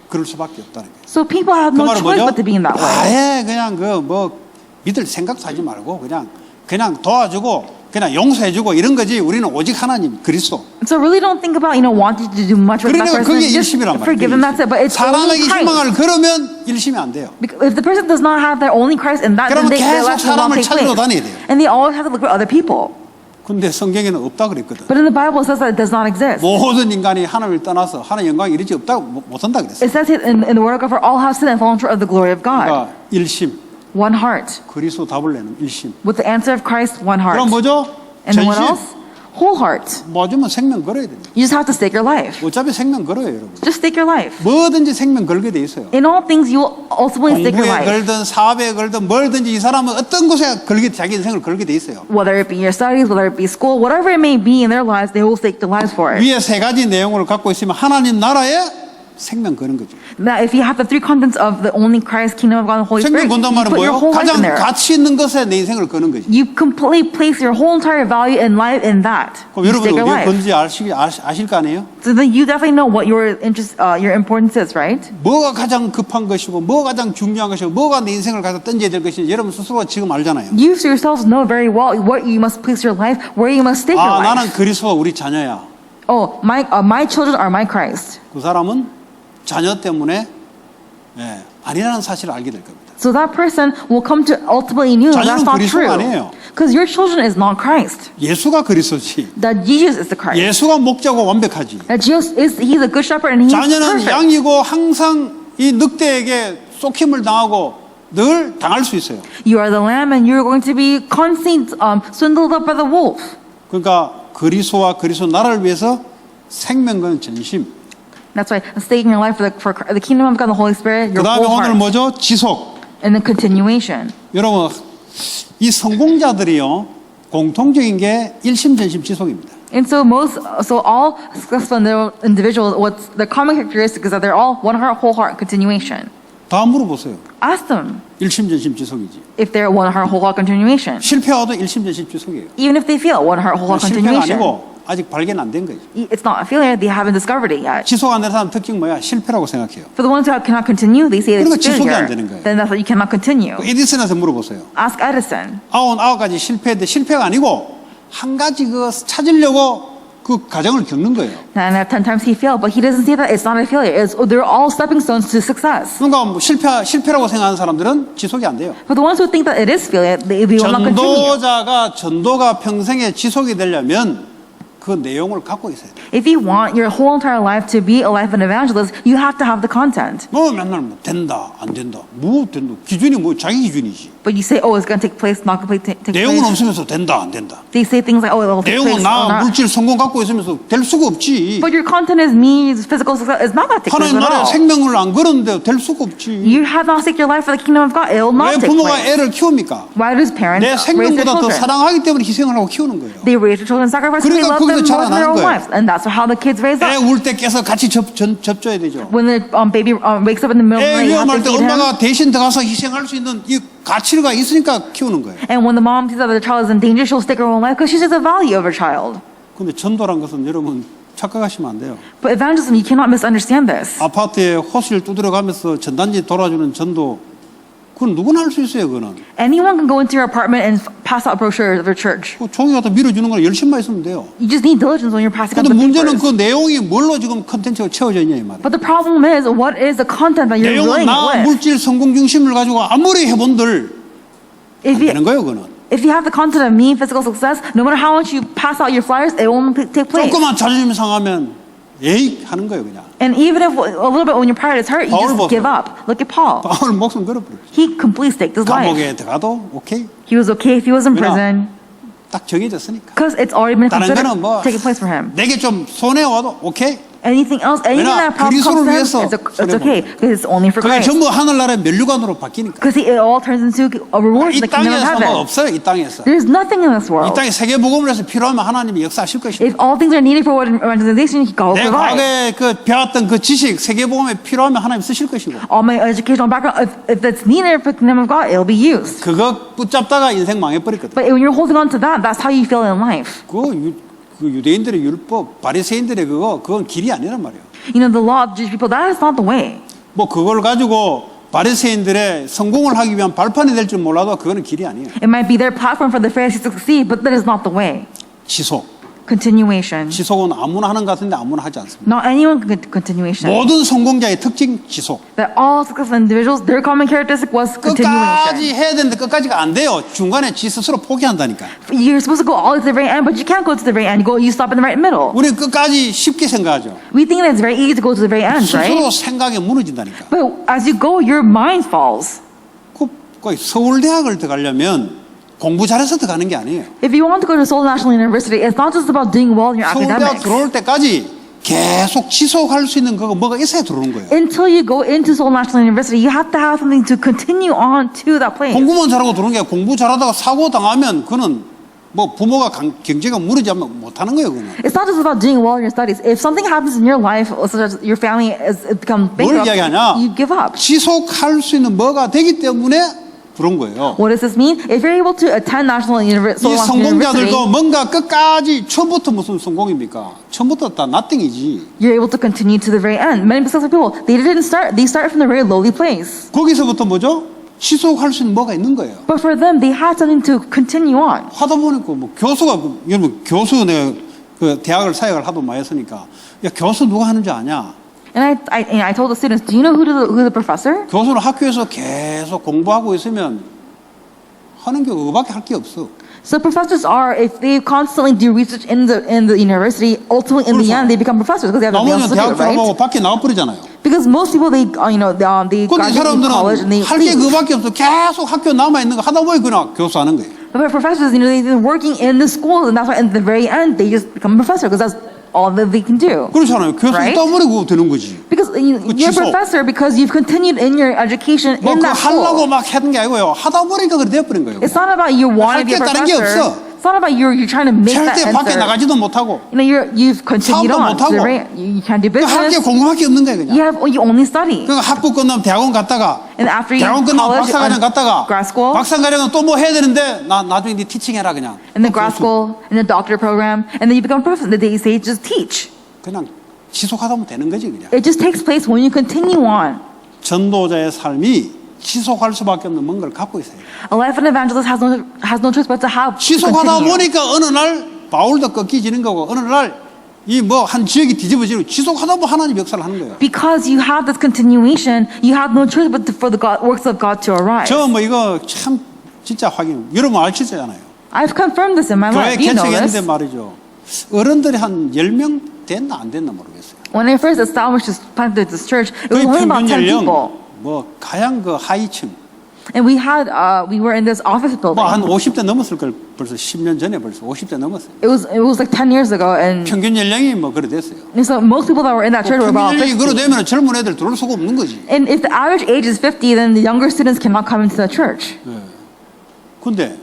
그럴 수밖에 없다는 거예요. So people have 그 no 말은 choice 뭐죠? but to be in that way. 아예 그냥 믿을 생각도 하지 말고 그냥 도와주고 그냥 용서해주고 이런 거지. 우리는 오직 하나님 그리스도. So really don't think about, wanting to do much with that 그러니까 person. 그게 Just 일심이란 forgive them, that's it. But 말이에요. it's only 사람에게 Christ. 희망을 걸으면 일심이 안 돼요. Because if the person does not have their only Christ in that, then 그러면 their 계속 life will not 사람을 take 찾으러 place. 다녀야 돼요. And they always have to look for other people. 근데 성경에는 없다 그랬거든. But in the Bible, it says that it does not exist. 모든 인간이 하나님을 떠나서 하나님 영광이 이르지 못한다 그랬어요. It says it in the Word of God, for all have sinned and fallen short of the glory of God. 그러니까 일심, One heart. 그리스도 답을 내는 일심. With the answer of Christ, one heart. 그럼 뭐죠? And then what 전심. else? Whole heart. 맞으면 생명 걸어야 됩니다. You just have to stake your life. 어차피 생명 걸어요, 여러분. Just stake your life. 뭐든지 생명 걸게 돼 있어요. In all things, you will ultimately stake your 공부에 life. 걸든 사업에 걸든 뭐든지 이 사람은 어떤 곳에 자기 인생을 걸게 돼 있어요. Whether it be your studies, whether it be school, whatever it may be in their lives, they will stake their lives for it. 위에 세 가지 내용을 갖고 있으면 하나님 나라에 생명 거는 거죠. That if you have the three contents of the only Christ, Kingdom of God, and Holy 생명 Spirit, 건단 you 말은 put your 뭐예요? whole life 가장 in there. 가치 있는 것에 내 인생을 거는 거지. You completely place your whole entire value and life in that. 그럼 You 여러분 stake your 어디에 life. 건지 아실 거 아니에요? So then you definitely know what your interest, your importance is, right? 뭐가 가장 급한 것이고 뭐가 가장 중요한 것이고 뭐가 내 인생을 가서 던져야 될 것인지 여러분 스스로 지금 알잖아요. You yourselves know very well what you must place your life, where you must stake your 나는 life. 그리스도가 우리 자녀야. Oh, my children are my Christ. 그 사람은 자녀 때문에 아니라는 사실을 알게 될 겁니다. So that person will come to ultimately know 자녀는 that's not 그리스도가 true. 아니에요. Because your children is not Christ. 예수가 그리스도지. That Jesus is the Christ. 예수가 목자고 완벽하지. That Jesus is He's a good shepherd and He's 자녀는 perfect. 양이고 항상 이 늑대에게 쏙힘을 당하고 늘 당할 수 있어요. You are the lamb and you're going to be constantly swindled up by the wolf. 그러니까 그리스도와 그리스도 나라를 위해서 생명건 전심. That's why staking your life for the kingdom of God, the Holy Spirit, 그 your 다음에 whole 오늘 heart, 뭐죠? 지속. and then continuation. 여러분 이 성공자들이요 공통적인 게 일심전심 지속입니다. And so all successful individuals, what's the common characteristic is that they're all one heart, whole heart, continuation. 다 물어보세요. Ask them 일심전심 지속이지. if they're one heart, whole heart, continuation. 실패와도 일심전심 지속이에요. Even if they fail, one heart, whole heart, 실패가 continuation. 아니고 아직 발견 안 된 거죠. It's not a failure; they haven't discovered it yet. 지속 안 되는 사람 특징 뭐야? 실패라고 생각해요. For the ones who cannot continue, they say 그러니까 it's 지속이 안 failure. 되는 거예요. Then that's why you cannot continue. 에디슨한테 물어보세요. Ask Edison. 99가지 실패했는데 실패가 아니고 한 가지 그 찾으려고 그 과정을 겪는 거예요. 9 out of 10 times he failed, but he doesn't say that it's not a failure. They're all stepping stones to success. 그러니까 뭐 실패라고 생각하는 사람들은 지속이 안 돼요. For the ones who think that it is failure, they will not continue. 전도가 평생에 지속이 되려면 그 내용을 갖고 있어야 돼. If you want your whole entire life to be a life of an evangelist, you have to have the content. 뭐 맨날 뭐 된다 안 된다 뭐 된다 기준이 뭐 자기 기준이지. But you say, oh, it's going to take place, not going to take 내용은 place. 없으면서 된다 안 된다. They say things like, oh, it will take place 내용은 or 나 not. 물질 성공 갖고 있으면서 될 수가 없지. But your content is me, physical success. It's not going to take place 하나님 at 나라에 all. 생명을 안 걸었는데 될 수가 없지. You have not staked your life for the kingdom of God. It will 왜 not take 부모가 place. 애를 키웁니까? Why does parents 내 raise their 생명보다 더 children? 사랑하기 때문에 희생을 하고 키우는 거예요. They raise their children, sacrifice, because they 그러니까 love them 거기서 more than their own 자라나는 거예요. lives. And that's how the kids raise 애 up. 울 때 깨서 같이 접줘야 되죠. When the baby wakes up in the middle of the 애 night, you have 위험할 to 때 feed him. 엄마가 대신 들어가서 희생할 수 있는 이 가치가 있으니까 키우는 거예요. And when the mom sees that the child is in danger, she'll stick her own life because she sees the value of her child. 근데 전도란 것은 여러분 착각하시면 안 돼요. But evangelism, you cannot misunderstand this. 아파트에 호실 두드려가면서 전단지 돌아주는 전도 그건 누구나 할 수 있어요. 그거는 Anyone can go into your apartment and pass out brochures of your church. 그 종이 갖다 밀어주는 거는 열심만 있으면 돼요. You just need diligence when you're passing out 근데 the 문제는 그 papers. 내용이 뭘로 지금 컨텐츠가 채워져 있냐 이 말이에요. But the problem is, what is the content that you're 내용은 filling 나 it with? 물질 성공 중심을 가지고 아무리 해본들 If 되는 you, 거예요. 그거는 if you have the content of me, physical success, no matter how much you pass out your flyers, it won't take place. 조금만 자존심 상하면 에이 하는 거예요. 그냥 And even if a little bit when your pride is hurt, you 바울 just 보세요. give up. Look at Paul. 바울 목숨 걸어버렸죠. He completely staked his life. 감옥에 들어가도 오케이 He was okay if he was in 왜냐? prison 딱 정해졌으니까. because it's already been 다른 considered 거는 뭐 taking place for him. 내게 좀 손해 와도 오케이. Anything else, anything 왜냐? that problem 그리스도를 comes to 위해서 him, it's okay because it's only for 그게 Christ. 전부 하늘나라의 면류관으로 바뀌니까. Because it all turns into a reward 이 for the kingdom of 땅에서 뭐 heaven. 없어요. 이 땅에서. There's nothing in this 이 world. 땅에 세계복음을 해서 필요하면 하나님이 역사하실 것이다. If all things are needed for what evangelization, God will 내 provide. 과거에 그 배웠던 그 지식 세계복음에 필요하면 하나님 쓰실 것이고 All my educational background, if it's needed for the kingdom of God, it'll be used. 그거 붙잡다가 인생 망해버렸거든. But when you're holding on to that, that's how you feel in life. 그 유대인들의 율법, 바리새인들의 그건 길이 아니란 말이에요. You know, the law of Jewish people, that is not the way. 뭐 그걸 가지고 바리새인들의 성공을 하기 위한 발판이 될 줄 몰라도 그거는 길이 아니에요. It might be their platform for the Pharisees to succeed, but that is not the way. 지속. Continuation. 지속은 아무나 하는 것 같은데 아무나 하지 않습니다. Not anyone can get continuation. 모든 성공자의 특징 지속. That all successful individuals, their common characteristic was 끝까지 continuation. 해야 되는데 끝까지가 안 돼요. 중간에 지 스스로 포기한다니까. You're supposed to go all the way to the very end, but you can't go to the very end. You stop in the right middle. 우리는 끝까지 쉽게 생각하죠. We think that it's very easy to go to the very end, right? 스스로 생각이 무너진다니까. But as you go, your mind falls. 그 서울대학을 들어가려면 공부 잘해서 들어가는 게 아니에요. If you want to go to Seoul National University, it's not just about doing well in your 서울대학 academics. 들어올 때까지 계속 지속할 수 있는 그거 뭐가 있어야 들어오는 거예요. Until you go into Seoul National University, you have to have something to continue on to that place. 공부만 잘하고 들어오는 게 아니라 공부 잘하다가 사고 당하면 그는 뭐 부모가 경제가 무너지면 못하는 거예요. 그는. It's not just about doing well in your studies. If something happens in your life, such as your family has become 뭘 bankrupt, 이야기하냐? you give up. 지속할 수 있는 뭐가 되기 때문에 그런 거예요. What does this mean? If you're able to attend National 이 Seoul National University, 성공자들도 뭔가 끝까지 처음부터 무슨 성공입니까? 처음부터 다 nothing이지. you're able to continue to the very end. Many successful people, they start from a very lowly place. 거기서부터 뭐죠? 지속할 수 있는 뭐가 있는 거예요. But for them, they had something to continue on. 하다 보니까 뭐 교수가 여러분 교수 내가 그 대학을 사역을 하도 많이 했으니까 야 교수 누가 하는 줄 아냐? And I told the students, do you know who the professor? 교수는 학교에서 계속 공부하고 있으면 하는 게 그거밖에 할 게 없어. So professors are, if they constantly do research in the university, ultimately in the end they become professors because they have nothing 나머지는 else to 대학 do, right? 졸업하고 밖에 나가버리잖아요. Because most people they 근데 graduate from college and they 사람들은 할 게 leave. 그거밖에 없어. 계속 학교 남아 있는 거 하다 보니 그냥 교수하는 거예요. But professors, they've been working in the schools, and that's why at the very end they just become a professor because that's all that they can do. 그렇잖아요. 교수 Right? 있다 보니 그거 되는 거지. Because you're a 지속. professor because you've continued in your education 뭐 in 그거 that 하려고 school. 막 하는 게 아니고요. 하다 보니까 그래 돼버린 거예요. It's not about you wanting to be a 할 게 다른 게 professor. 없어. It's not about you're trying to make that 절대 밖에 answer. 나가지도 못하고 You know, you've continued 사업도 on. 못하고. You can't do 할 게 business. 공부밖에 없는 거예요. 그냥. You only study. 그러니까 학부 끝나면 대학원 갔다가 And after you 대학원 끝나면 college, 박사과정 갔다가 grad school, 박사과정은 또 뭐 해야 되는데 나중에 네 티칭해라 그냥. and then grad school, and the doctorate program, and then you become a professor. They say just teach. 그냥 지속하다 보면 되는 거지 그냥. It just takes place when you continue on. 전도자의 삶이 지속할 수밖에 없는 뭔가를 갖고 있어요. A life of an evangelist has no choice but to have to 지속하다 continue. 보니까 어느 날 바울도 꺾이지는 거고 어느 날 이 뭐 한 지역이 뒤집어지고 지속하다 보면 하나님 역사를 하는 거예요. Because you have this continuation, you have no choice but for the works of God to arise. 저 뭐 이거 참 진짜 확인. 여러분 알겠잖아요. I've confirmed this in my 교회 life. You know 개척했는데 this. 말이죠. 어른들이 한 10명 됐나 안 됐나 모르겠어요. When I first planted this church, it was 거의 only about 평균 10 연령 people. 뭐 가양 그 하위층 And we were in this office building. 뭐 한 50대 넘었을 걸 벌써 10년 전에 벌써 50대 넘었어요. It was like 10 years ago, and 평균 연령이 뭐 그래 됐어요. so most people that were in that church were 평균 about 연령이 그래 50. 되면 젊은 애들 들어올 수가 없는 거지. And if the average age is 50, then the younger students cannot come into the church. 근데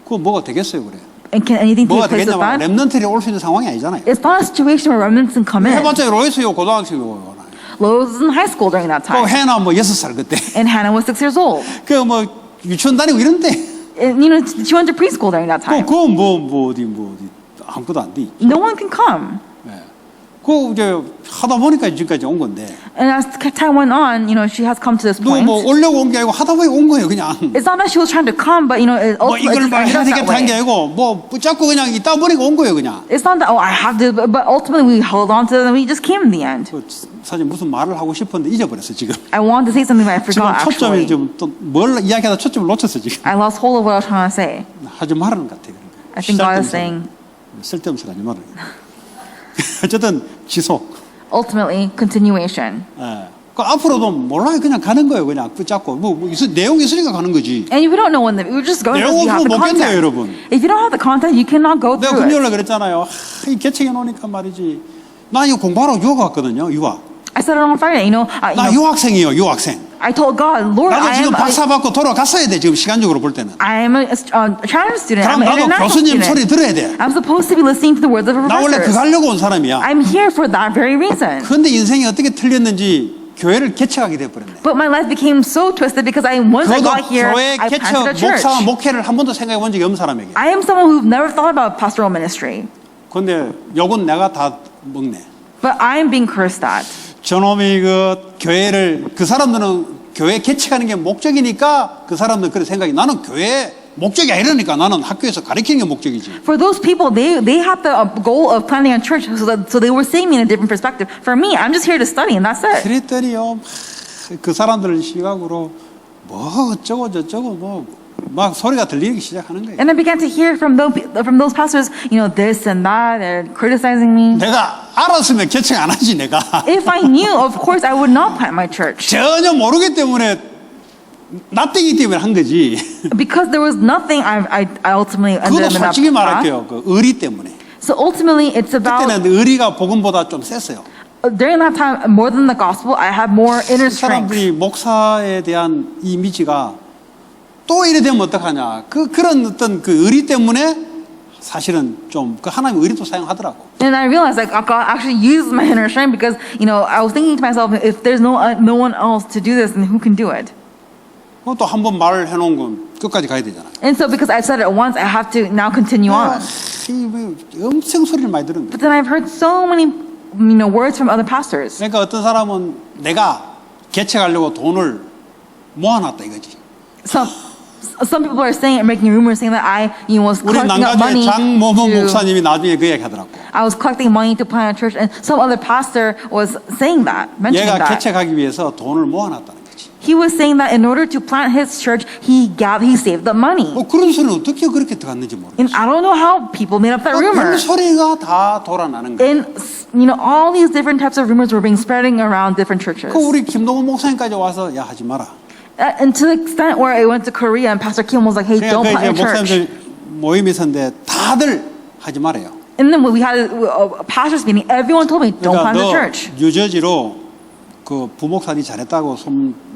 그거 뭐가 되겠어요 그래. And can anything take 뭐가 place with 되겠냐면 that? 랩런트리 올 수 있는 상황이 아니잖아요. It's not a situation where remnants can come in. 해봤자 로이스요 고등학생이고 Lois was in high school during that 또 time, 해나 뭐 6살 그때 and Hannah was 6 years old. 그 뭐 유치원 다니고 이런데 And, she went to preschool during that time. 그거 뭐 어디 아무것도 안 돼. No one can come. 그 이제 하다 보니까 지금까지 온 건데 And as time went on, she has come to this 너 point. 뭐 오려고 온 게 아니고 하다 보니 온 거예요 그냥. It's not that she was trying to come, but it 뭐 ultimately 이걸 막 ended 해야 up that 되겠다 한 게 way. 아니고 뭐 붙잡고 그냥 있다 보니까 온 거예요 그냥. It's not that I have to, but ultimately we held on to it and we just came in the end. 그 사실 무슨 말을 하고 싶었는데 잊어버렸어 지금. I wanted to say something but I 지금 forgot 초점이 actually. 지금 또 뭘 이야기하다 초점을 놓쳤어 지금. I lost hold of what I was trying to say. 하지 말라는 것 같아. I think God is saying, 쓸데없이 하지 말라. 어쨌든 지속. ultimately, continuation. 그 앞으로도 몰라요. 그냥 가는 거예요. 그냥 붙잡고 내용이 있으니까 가는 거지. And we don't know when we're just going 내용 because we have the 없으면 못 견뎌요, content. 여러분. If you don't have the content, you cannot go 내가 through it. 금요일에 그랬잖아요. 이 개척해 놓으니까 말이지. 나 이거 공부하러 유학 왔거든요. 유학. I said it on Friday. 나 유학생이에요. 유학생. I told God, Lord, 나도 지금 박사 받고 돌아갔어야 돼. 지금 시간적으로 볼 때는. I am a Chinese student. 그럼 I'm an 나도 international 교수님 소리 student. 들어야 돼. I'm supposed to be listening to the words of a 나 원래 그 professor. 가려고 온 사람이야. I'm here for that very reason. 그런데 인생이 어떻게 틀렸는지 교회를 개척하게 돼버렸네. But my life became so twisted because once I 그것도 got here, 교회 I 개척 planted a church. 목사 목회를 한 번도 생각해 본 적이 없는 사람에게. I am someone who've never thought about pastoral ministry, 근데 욕은 내가 다 먹네. but I am being cursed at. 저놈이 그 교회를 그 사람들은 교회 개척하는 게 목적이니까 그 사람들은 그런 생각이 나는 교회 목적이 아니라니까 나는 학교에서 가르치는 게 목적이지. For those people, they had the goal of planting a church, so they were seeing me in a different perspective. For me, I'm just here to study, and that's it. 그랬더니요 그 사람들 시각으로 뭐 어쩌고 저쩌고 뭐 막 소리가 들리기 시작하는 거예요. And I began to hear from those pastors, this and that, and criticizing me. 내가 알았으면 개척 안 하지 내가. If I knew, of course, I would not plant my church. 전혀 모르기 때문에 납득이 때문에 한 거지. Because there was nothing, I ultimately ended 그것도 up in that 솔직히 path. 말할게요. 그 의리 때문에. So ultimately, it's about, 그때는 의리가 복음보다 좀 셌어요. during that time, more than the gospel, I had more inner strength. 사람들이 목사에 대한 이미지가 또 이래 되면 어떡하냐. 그런 어떤 그 의리 때문에 사실은 좀 그 하나님 의리도 사용하더라고. And I realized like God actually used my inner strength because I was thinking to myself, if there's no one else to do this, then who can do it? 또 한 번 말을 해놓은 건 끝까지 가야 되잖아요. And so because I said it once, I have to now continue on. 엄청 소리를 많이 들은 거예요. But then I've heard so many words from other pastors. 그러니까 어떤 사람은 내가 개척하려고 돈을 모아놨다 이거지. Some people are saying, making rumors saying that I was 우리 collecting up money 난가주의 장모모 to, 목사님이 나중에 그 얘기 하더라고. I was collecting money to plant a church, and some other pastor was saying that, mentioning 얘가 that. 개척하기 위해서 돈을 모아놨다는 거지. He was saying that in order to plant his church, he saved the money. 그런 소리는 어떻게 그렇게 들어갔는지 모르겠어. And I don't know how people made up that rumor. 그런 소리가 다 돌아나는 거야. And all these different types of rumors were being spreading around different churches. 그 우리 김동훈 목사님까지 와서 야 하지 마라. And to the extent where I went to Korea and Pastor Kim was like, hey, don't 그러니까 plant 이제 your church. 목사님들 모임이 있었는데 다들 하지 말아요. And then we had a pastor's meeting. Everyone told me, don't 그러니까 plant a 너 church. 뉴저지로 그 부목사님 잘했다고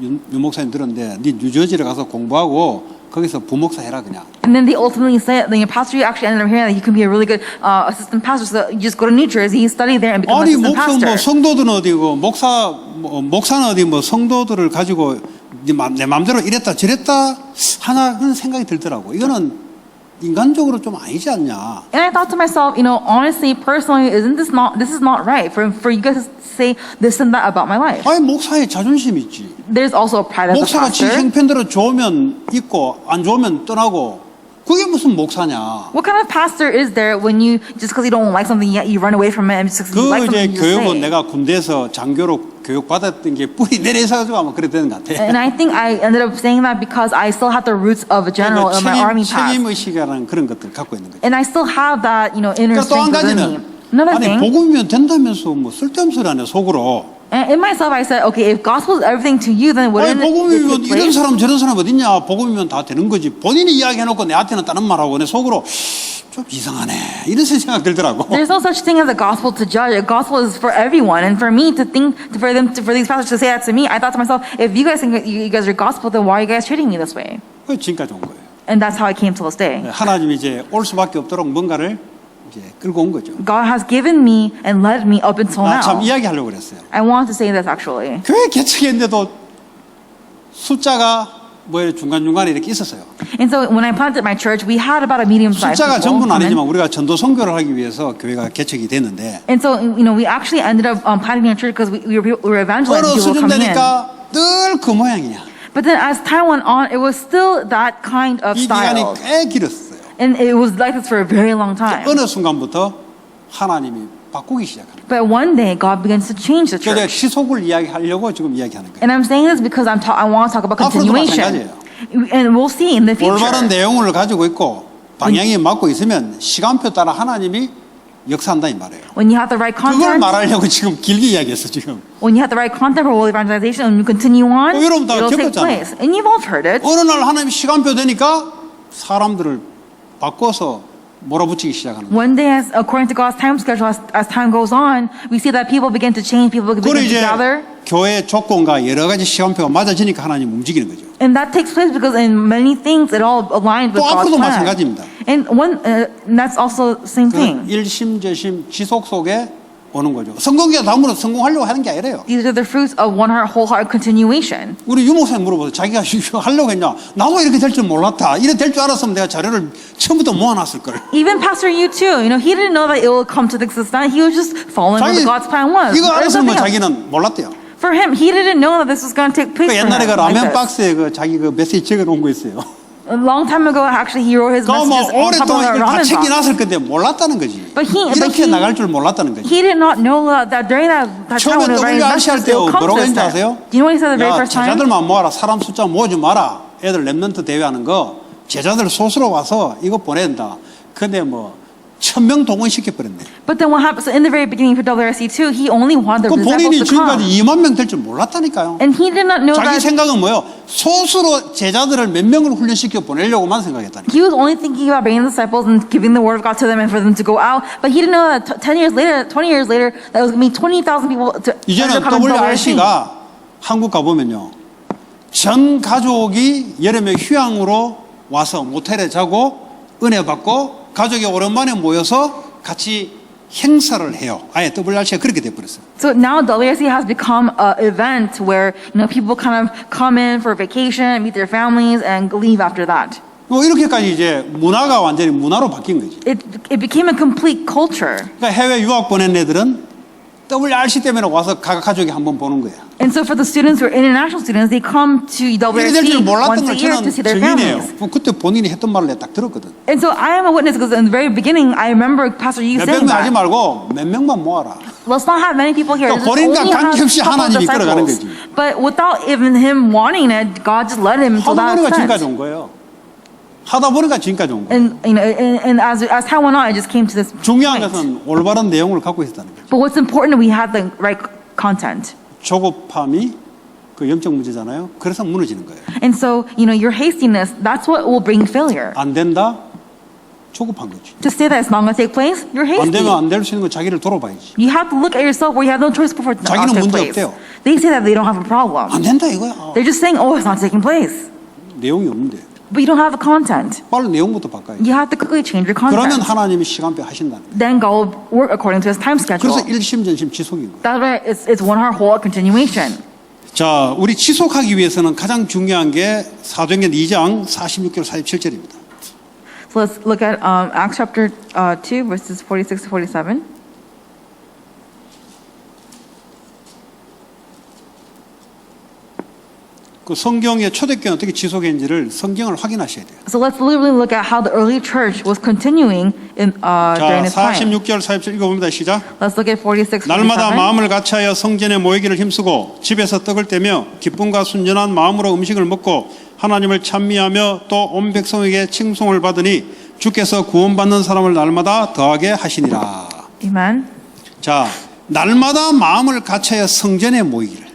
윤 목사님 들었는데 네 뉴저지를 가서 공부하고 거기서 부목사 해라 그냥. And then they ultimately said, pastor, you actually ended up hearing that you can be a really good assistant pastor. So you just go to New Jersey, study there, and become an 아니 assistant 목사 pastor. 뭐 성도들은 어디고 목사는 어디 뭐 성도들을 가지고 내 마음대로 이랬다 저랬다 하는 생각이 들더라고. 이거는 인간적으로 좀 아니지 않냐. And I thought to myself, honestly, personally, this is not right for you guys to say this and that about my life. 아니 목사의 자존심 있지. There's also a pride as a 목사가 지 pastor. 형편대로 좋으면 있고 안 좋으면 떠나고 그게 무슨 목사냐? What kind of pastor is there when you just because you don't like something yet you run away from it and just because you like 그 이제 something you 교육은 say? 내가 군대에서 장교로 교육 받았던 게 뿌리 내려서 가지고 아마 그래 되는 것 같아. And I think I ended up saying that because I still had the roots of a general in my army past. 책임 의식이라는 그런 것들 갖고 있는 거죠. And I still have that, inner 그러니까 또 한 strength within me. 가지는 Another 아니 thing, 복음이면 된다면서 뭐 쓸데없는 소리 하네 속으로. and in myself I said, okay, if gospel is everything to you, then 아니 wouldn't it 복음이면 take 이런 place? 사람 저런 사람 어딨냐? 복음이면 다 되는 거지. 본인이 이야기해놓고 내한테는 다른 말하고 내 속으로 좀 이상하네 이런 생각 들더라고. There's no such thing as a gospel to judge. A gospel is for everyone, and for me to think, for these pastors to say that to me, I thought to myself, if you guys think that you guys are gospel, then why are you guys treating me this way? 그 지금까지 온 거예요. And that's how I came to this day. 하나님이 이제 올 수밖에 없도록 뭔가를 이제 끌고 온 거죠. God has given me and led me up until 나 참 now. 이야기하려고 그랬어요. I want to say this actually. 교회 개척했는데도 숫자가 뭐 중간중간에 이렇게 있었어요. And so when I planted my church, we had about a medium-sized 숫자가 people 전부는 come in. 아니지만 우리가 전도 선교를 하기 위해서 교회가 개척이 됐는데 And so, we actually ended up planting a church because we were evangelizing 어느 people 수준 coming in. 되니까 늘 그 모양이야. But then as time went on, it was still that kind of 이 기간이 style. 꽤 길었어요. And it was like this for a very long time. 어느 순간부터 하나님이 바꾸기 시작하는 거예요. But one day, God begins to change the 그래서 church. 지속을 이야기하려고 지금 이야기하는 거예요. And I'm saying this because I want to talk about 앞으로도 continuation. And we'll see in the 올바른 future. 내용을 가지고 있고 방향이 맞고 있으면 시간표 따라 하나님이 역사한다 이 말이에요. When you have the right 그걸 content, 말하려고 지금 길게 이야기했어 지금. when you have the right content for world evangelization and you continue on, 여러분 다 it'll take 겪었잖아요. place. And you've all heard it. 어느 날 하나님 시간표 되니까 사람들을 바꿔서 몰아붙이기 시작하는 거예요. One day, according to God's time schedule, as time goes on, we see that people begin to change, people 그리고 begin to 이제 gather. 교회 조건과 여러 가지 시간표가 맞아지니까 하나님 움직이는 거죠. And that takes place because in many things it all aligned with 또 God's 앞으로도 plan. 마찬가지입니다. And that's also the same thing. 일심저심 지속 속에 오는 거죠. 성공기가 다음으로 성공하려고 하는 게 아니래요. These are the fruits of one heart, whole heart continuation. 우리 유목사님 물어보세요. 자기가 하려고 했냐? 나도 이렇게 될 줄 몰랐다. 이렇게 될 줄 알았으면 내가 자료를 처음부터 모아놨을 걸. Even Pastor Yu too, he didn't know that it will come to this extent. He was just following what 자기 God's plan was. 이거 There's 알았으면 nothing else. 자기는 몰랐대요. For him, he didn't know that this was going to take place 그 for 옛날에 him. 그 like 라면 this. 박스에 그 자기 그 메시지 적어놓은 거 있어요. A long time ago, actually, he wrote his 그뭐 messages on top of 오랫동안 the 이걸 다 ramen box. 챙겨놨을 건데 몰랐다는 거지. But 이렇게 나갈 줄 몰랐다는 거지. He did not know that during that time 처음에 when the very WRC 할 messages 때 will come 뭐라고 to this 했는지 time. 아세요? Do you know what he said the very 야, first time? 제자들만 모아라. 사람 숫자 모으지 마라. 애들 랩런트 대회하는 거 제자들 소수로 와서 이거 보내야 된다. 근데 뭐 1,000명 동원시켜버렸네. But then what happened? So in the very beginning for WRC2, he only wanted the 그 disciples 본인이 to come. 지금까지 2만 명 될 줄 몰랐다니까요. And he did not know 자기 that. 생각은 뭐예요? 소수로 제자들을 몇 명을 훈련시켜 보내려고만 생각했다니까. He was only thinking about bringing the disciples and giving the word of God to them and for them to go out. But he didn't know that 10 years later, 20 years later, that it was going to be 20,000 people to 이제는 come to WRC. WRC가 한국 가보면요. 전 가족이 여름에 휴양으로 와서 모텔에 자고 은혜 받고 가족이 오랜만에 모여서 같이 행사를 해요. 아예 WRC가 그렇게 돼버렸어요. So now WRC has become an event where people kind of come in for vacation, meet their families, and leave after that. 뭐 이렇게까지 이제 문화가 완전히 문화로 바뀐 거지. It became a complete culture. 그러니까 해외 유학 보낸 애들은 WRC 때문에 와서 가족이 한번 보는 거야. And so for the students who are international students, they come to 이래 될 WRC 줄 몰랐던 once 걸 a year 저는 to see their 증인이에요. families. 그때 본인이 했던 말을 내가 딱 들었거든. And so I am a witness because in the very beginning, I remember Pastor Yu 몇백 saying 명 하지 that. 말고 몇 명만 모아라. Let's not have many people here. 그러니까 Just 본인과 only have 관계없이 a couple of 하나님이 끌어가는 disciples. 거지. But without even him wanting it, God just led him to 하다 that 보니까 지금까지 extent. 온 거예요. 하다 보니까 지금까지 온 거예요. And as time went on, it just came to this 중요한 point. 것은 올바른 내용을 갖고 있었다는 거죠. But what's important, we had the right content. 조급함이 그 영적 문제잖아요. 그래서 무너지는 거예요. And so, your hastiness, that's what will bring failure. 안 된다? 조급한 거지. To say that it's not going to take place, you're 안 hasty. 되면 안 될 수 있는 거 자기를 돌아봐야지. You have to look at yourself where you have no choice before it not 자기는 take 문제 place. 없대요. They say that they don't have a problem. 안 된다 이거야. They're just saying, oh, it's not taking place. 내용이 없는데. But you don't have the content. 빨리 내용부터 바꿔야지. You have to quickly change your 그러면 content. 하나님이 시간표 하신다는 거예요. Then God will work according to his time schedule. 그래서 일심전심 지속인 거예요. That's why it's one heart whole continuation. 자, 우리 지속하기 위해서는 가장 중요한 게 사도행전 2장 46절 47절입니다. So let's look at Acts chapter 2, verses 46 to 47. 그 성경의 초대교회는 어떻게 지속했는지를 성경을 확인하셔야 돼요. So let's literally look at how the early church was continuing during 자, its time. 46절 47절 읽어봅니다. 시작. Let's look at 46, 날마다 47. 마음을 같이하여 성전에 모이기를 힘쓰고 집에서 떡을 떼며 기쁨과 순전한 마음으로 음식을 먹고 하나님을 찬미하며 또 온 백성에게 칭송을 받으니 주께서 구원받는 사람을 날마다 더하게 하시니라. Amen. 자, 날마다 마음을 같이하여 성전에 모이기를.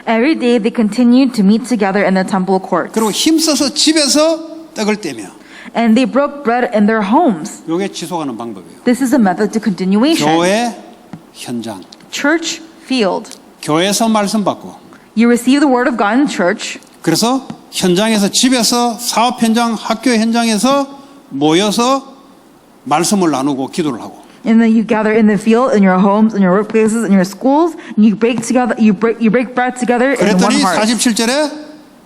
Every day they continued to meet together in the temple courts. 그리고 힘써서 집에서 떡을 떼며. And they broke bread in their homes. 이게 지속하는 방법이에요. This is a method to continuation. 교회 현장. Church field. 교회에서 말씀 받고. You receive the word of God in church. 그래서 현장에서 집에서 사업 현장, 학교 현장에서 모여서 말씀을 나누고 기도를 하고. And then you gather in the field, in your homes, in your workplaces, in your schools, and you break together. You break bread together in one 그랬더니 heart. 47절에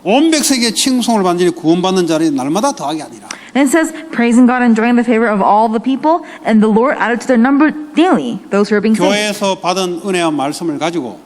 온 백성에게 칭송을 받으니 구원받는 자리 날마다 더하게 하니라. And it says, praising God, enjoying the favor of all the people, and the Lord added to their number daily those who are being saved. 교회에서 받은 은혜와 말씀을 가지고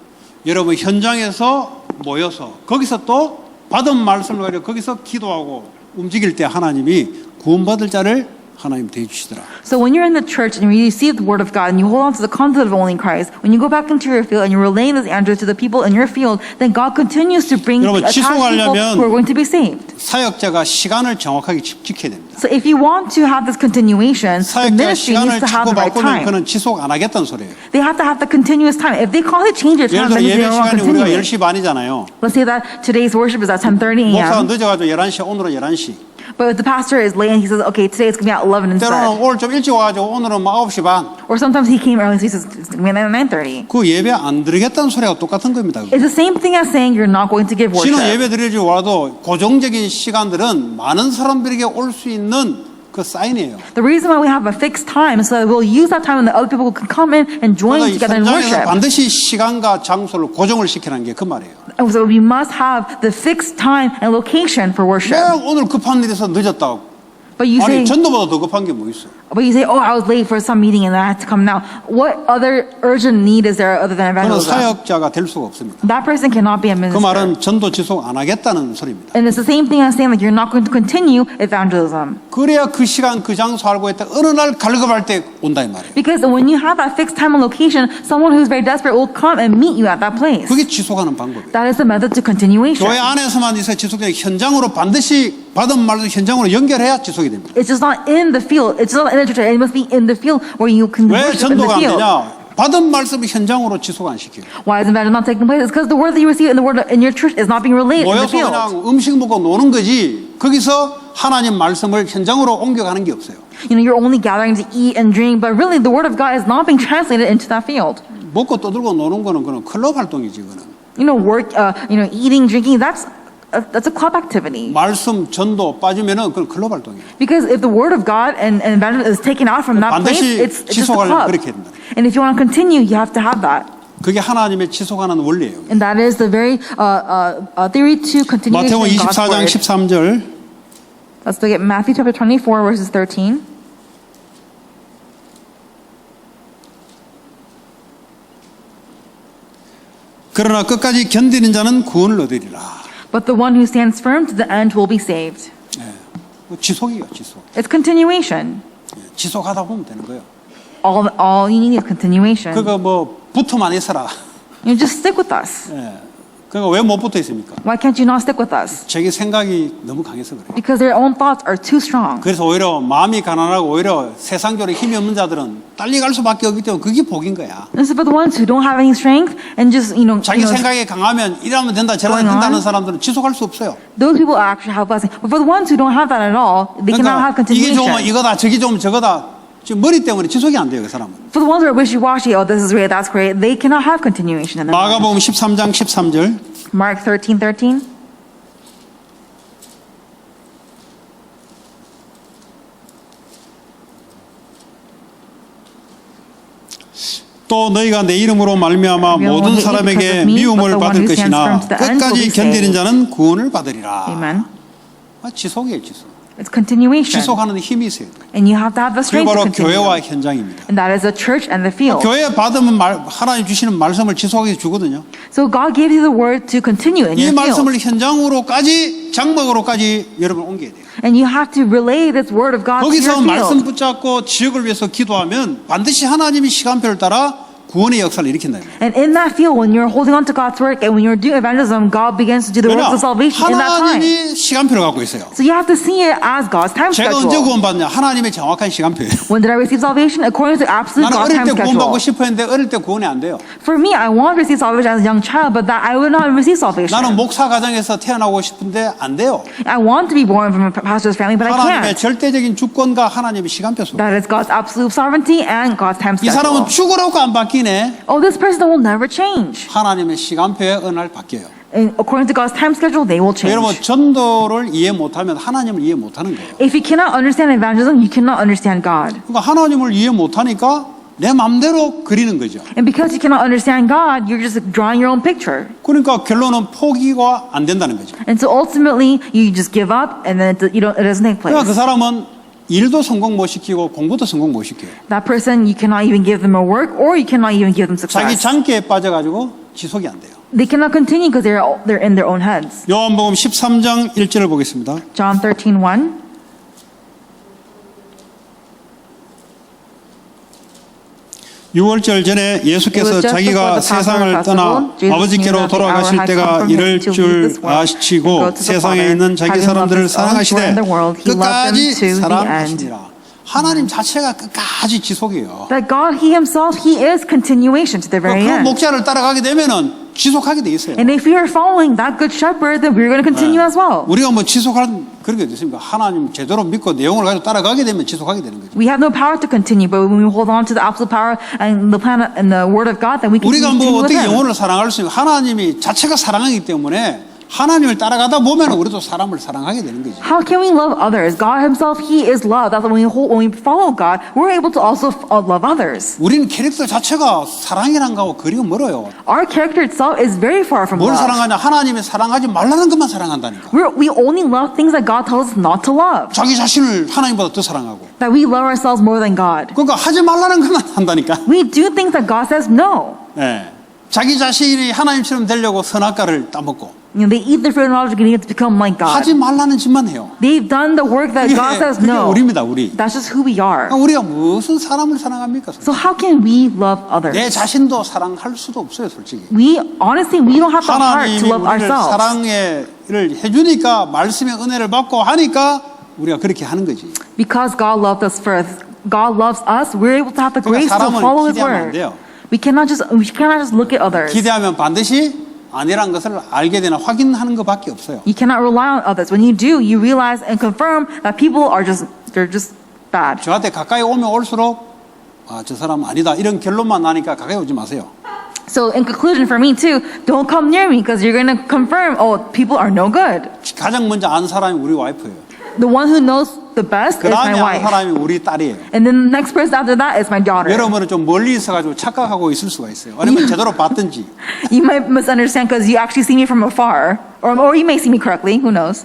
여러분 현장에서 모여서 거기서 또 받은 말씀을 가지고 거기서 기도하고 움직일 때 하나님이 구원받을 자를 하나님 대주시더라. So when you're in the church and you receive the word of God and you hold on to the concept of only Christ, when you go back into your field and you're relaying this answer to the people in your field, then God continues to bring 여러분, attached people 지속하려면 who are going to be saved. 사역자가 시간을 정확하게 지켜야 됩니다. So if you want to have this continuation, the 사역자가 ministry 시간을 needs to have 자꾸 the right 바꾸면 time. 그는 지속 안 하겠다는 소리예요. They have to have the continuous time. If they constantly change their 예를 time, 들어 then they 예배 don't want 시간이 to 우리가 continue. 10시 반이잖아요. Let's say that today's worship is at 10:30 목사가 a.m. 늦어가지고 11시 오늘은 11시. But if the pastor is late and he says, okay, today it's going to be at 11 instead. 때로는 오늘 좀 일찍 와가지고 오늘은 막 9시 반. Or sometimes he came early, so he says it's going to be at 9:30. 그 예배 안 드리겠다는 소리하고 똑같은 겁니다. It's the same thing as saying you're not going to give 신은 worship. 예배 드리지 와도 고정적인 시간들은 많은 사람들에게 올 수 있는 그 사인이에요. The reason why we have a fixed time is so that we'll use that time and the other people can come in and join 그러니까 이 together in 현장에서 worship. 반드시 시간과 장소를 고정을 시키는 게 그 말이에요. And so we must have the fixed time and location for worship. 왜 오늘 급한 일에서 늦었다고? But you 아니 say, 전도보다 더 급한 게 뭐 있어? oh, I was late for some meeting and I had to come now. What other urgent need is there other than 그는 evangelism? 사역자가 될 수가 없습니다. That person cannot be a 그 minister. 말은 전도 지속 안 하겠다는 소리입니다. And it's the same thing as saying that you're not going to continue evangelism. 그래야 그 시간 그 장소 알고 있다 어느 날 갈급할 때 온다 이 말이에요. Because when you have that fixed time and location, someone who's very desperate will come and meet you at that place. 그게 지속하는 방법이에요. That is the method to continuation. 교회 안에서만 있어 지속되는 현장으로 반드시 받은 말도 현장으로 연결해야 지속이 됩니다. It's just not in the field. It's not in the church. It must be in the field where you can 왜 worship in the 전도가 안 field. 되냐? 받은 말씀을 현장으로 지속 안 시켜요. Why is evangelism not taking place? It's because the word that you receive in the word in your church is not being relayed in the 모여서 field. 그냥 음식 먹고 노는 거지 거기서 하나님 말씀을 현장으로 옮겨가는 게 없어요. You know, you're only gathering to eat and drink, but really the word of God is not being translated into that field. 먹고 떠들고 노는 거는 그런 클럽 활동이지 그거는. You know, eating, drinking, that's a club activity. 말씀 전도 빠지면은 그건 클럽 활동이에요. Because if the word of God and evangelism is taken out from that place, 반드시 it's just a 지속하려면 club. 그렇게 됩니다. And if you want to continue, you have to have that. 그게 하나님의 지속하는 원리예요. And that is the very theory to continuation 마태복음 in God's 24장 word. 13절 Let's look at Matthew chapter 24, verses 13. 그러나 끝까지 견디는 자는 구원을 얻으리라. But the one who stands firm to the end will be saved. 지속이에요, 지속. It's continuation. 지속하다 보면 되는 거예요. All you need is continuation. 그거 뭐 붙어만 있어라. You just stick with us. 그거 왜 못 붙어 있습니까? Why can't you not stick with us? 자기 생각이 너무 강해서 그래요. Because their own thoughts are too strong. 그래서 오히려 마음이 가난하고 오히려 세상적으로 힘이 없는 자들은 빨리 갈 수밖에 없기 때문에 그게 복인 거야. And so for the ones who don't have any strength and just, 자기 생각이 강하면 이러면 된다 저러면 going on. 된다는 사람들은 지속할 수 없어요. those people actually have blessing. But for the ones who don't have that at all, they cannot have 그러니까 이게 좋으면 continuation. 이거다 저기 좋으면 저거다 지금 머리 때문에 지속이 안 돼요 그 사람은. For the ones who are wishy-washy, oh, this is great, that's great, they cannot have continuation in their lives. 마가복음 13장 13절 Mark 13:13. 또 너희가 내 이름으로 말미암아 모든 사람에게 미움을 받을 것이나 끝까지 견디는 자는 구원을 받으리라. Amen. 지속이에요 지속. It's continuation. 지속하는 데 힘이 있어야 돼요. And you have to have the 그게 strength to 바로 continue. 교회와 현장입니다. And that is the church and the field. 교회 받으면 하나님 주시는 말씀을 지속하게 주거든요. So God gave you the word to continue in 이 your field. 말씀을 현장으로까지 장막으로까지 여러분 옮겨야 돼요. And you have to relay this word of God to 거기서 your 말씀 field. 붙잡고 지역을 위해서 기도하면 반드시 하나님이 시간표를 따라 구원의 역사를 일으킨다. And in that field, when you're holding on to God's work and when you're doing evangelism, God begins to do the 왜냐? works of salvation in that time. 하나님이 시간표를 갖고 있어요. So you have to see it as God's time 제가 언제 schedule. 구원받냐? 하나님의 정확한 시간표예요. When did I receive salvation? According to absolute 나는 God's 어릴 time 때 구원받고 schedule. 싶었는데 어릴 때 구원이 안 돼요. For me, I want to receive salvation as a young child, but that I would not receive salvation. 나는 목사 가정에서 태어나고 싶은데 안 돼요. I want to be born from a pastor's family, but I 하나님의 can't. 절대적인 주권과 하나님의 시간표 속. That is God's absolute sovereignty and God's time 이 사람은 schedule. 죽으라고 안 바뀌네. Oh, this person will never change. 하나님의 시간표에 은할 바뀌어요. And according to God's time schedule, they will 여러분 change. 전도를 이해 못하면 하나님을 이해 못하는 거예요. If you cannot understand evangelism, you cannot understand God. 그러니까 하나님을 이해 못하니까 내 맘대로 그리는 거죠. And because you cannot understand God, you're just drawing your own picture. 그러니까 결론은 포기가 안 된다는 거죠. And so ultimately, you just give up, and then it doesn't take 그러니까 그 place. 사람은 일도 성공 못 시키고 공부도 성공 못 시켜요. That person, you cannot even give them a work, or you cannot even give them 자기 success. 장기에 빠져가지고 지속이 안 돼요. They cannot continue because they're in their own heads. 요한복음 13장 1절을 보겠습니다. John 13:1. 6월절 전에 예수께서 자기가 세상을 떠나 아버지께로 돌아가실 때가 이를 줄 아시고 세상에 있는 자기 사람들을 사랑하시되 끝까지 사랑하시니라. 하나님 자체가 끝까지 지속이에요. That God, He Himself, He is continuation to the 그 very end. 목자를 따라가게 되면은 지속하게 돼 있어요. And if we are following that good shepherd, then we're going to continue as well. 우리가 뭐 지속하는 그런 게 됐습니까? 하나님 제대로 믿고 내용을 가지고 따라가게 되면 지속하게 되는 거죠. We have no power to continue, but when we hold on to the absolute power and the plan and the word of God, then we can 우리가 continue 뭐 with 어떻게 Him. 영혼을 사랑할 수 있는 하나님이 자체가 사랑하기 때문에 하나님을 따라가다 보면 우리도 사람을 사랑하게 되는 거죠. How can we love others? God Himself, He is love. That's why when we follow God, we're able to also love others. 우리는 캐릭터 자체가 사랑이란 거하고 거리가 멀어요. Our character itself is very far from 뭘 love. 사랑하냐? 하나님이 사랑하지 말라는 것만 사랑한다니까. We only love things that God tells us not to love. 자기 자신을 하나님보다 더 사랑하고. That we love ourselves more than God. 그러니까 하지 말라는 것만 한다니까. We do things that God says no. 네. 자기 자신이 하나님처럼 되려고 선악과를 따먹고. You know, they eat the fruit of knowledge of getting it to become like God. 하지 말라는 짓만 해요. They've done the work that God says 그게 no. 우리입니다, 우리. That's just who we are. 우리가 무슨 사람을 사랑합니까? So how can we love 내 others? 자신도 사랑할 수도 없어요, 솔직히. We honestly we don't have the heart 하나님이 to love 우리를 ourselves. 사랑을 해주니까 말씀의 은혜를 받고 하니까 우리가 그렇게 하는 거지. Because God loved us first. God loves us. We're able to have the 그러니까 grace to 사람을 follow His 기대하면 안 word. 돼요. We cannot just look at others. 기대하면 반드시 아니란 것을 알게 되나 확인하는 것밖에 없어요. You cannot rely on others. When you do, you realize and confirm that people are they're just bad. 저한테 가까이 오면 올수록 저 사람 아니다 이런 결론만 나니까 가까이 오지 마세요. So in conclusion for me too, don't come near me because you're going to confirm, oh, people are no good. 가장 먼저 아는 사람이 우리 와이프예요. The one who knows the best 그 is 다음에 my 아는 wife. 사람이 우리 딸이에요. And then the next person after that is my daughter. 여러분은 좀 멀리 있어가지고 착각하고 있을 수가 있어요. 아니면 제대로 봤든지. You might misunderstand because you actually see me from afar. Or you may see me correctly, who knows.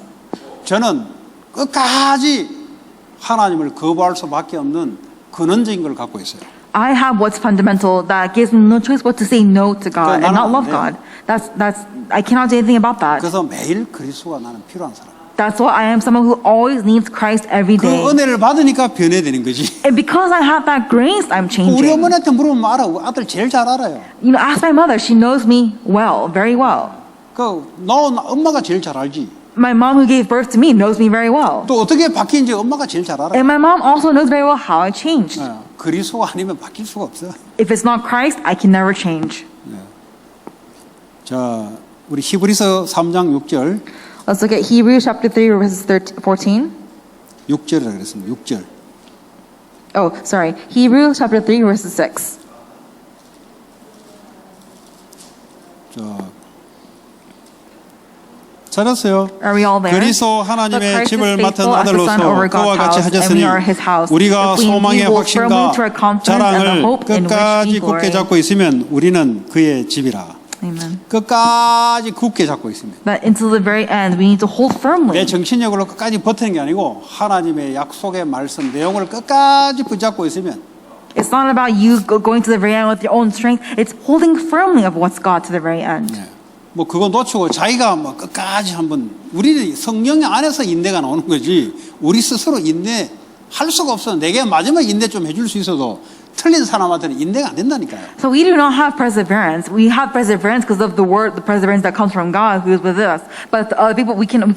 저는 끝까지 하나님을 거부할 수밖에 없는 근원적인 걸 갖고 있어요. I have what's fundamental that gives me no choice but to say no to God and not love God. I cannot do anything about that. 그래서 매일 그리스도가 나는 필요한 사람. That's why I am someone who always needs Christ every 그 day. 은혜를 받으니까 변해되는 거지. And because I have that grace, I'm 우리 changing. 어머니한테 물어보면 알아. 아들 제일 잘 알아요. You know, ask my mother. She knows me well, very well. 너 엄마가 제일 잘 알지. My mom who gave birth to me knows me very well. 또 어떻게 바뀐지 엄마가 제일 잘 알아. And my mom also knows very well how I changed. 그리스도가 아니면 바뀔 수가 없어. If it's not Christ, I can never change. 자, 우리 히브리서 3장 6절. Let's look at Hebrews chapter 3 verses 14. 6절이라 그랬습니다. 6절. Oh, sorry. Hebrews chapter 3 verses 6. 자, 찾았어요. Are we all there? 그리스도 But 하나님의 Christ 집을 is 맡은 faithful as the son 아들로서 over 그와 God's 같이 house, and 하셨으니 we are His house. 우리가 If we 소망의 hold firmly 확신과 to our confidence and the 자랑을 hope in which 끝까지 we 굳게 glory. 잡고 있으면 우리는 그의 집이라. Amen. 끝까지 굳게 잡고 있습니다. That until the very end, we need to hold firmly. 내 정신력으로 끝까지 버티는 게 아니고 하나님의 약속의 말씀 내용을 끝까지 붙잡고 있으면 It's not about you going to the very end with your own strength. It's holding firmly of what's God to the very end. 뭐 그거 놓치고 자기가 뭐 끝까지 한번 우리 성령 안에서 인내가 나오는 거지 우리 스스로 인내할 수가 없어. 내게 마지막 인내 좀 해줄 수 있어도 틀린 사람한테는 인내가 안 된다니까요. So we do not have perseverance. We have perseverance because of the word, the perseverance that comes from God who is with us. But the other people, we cannot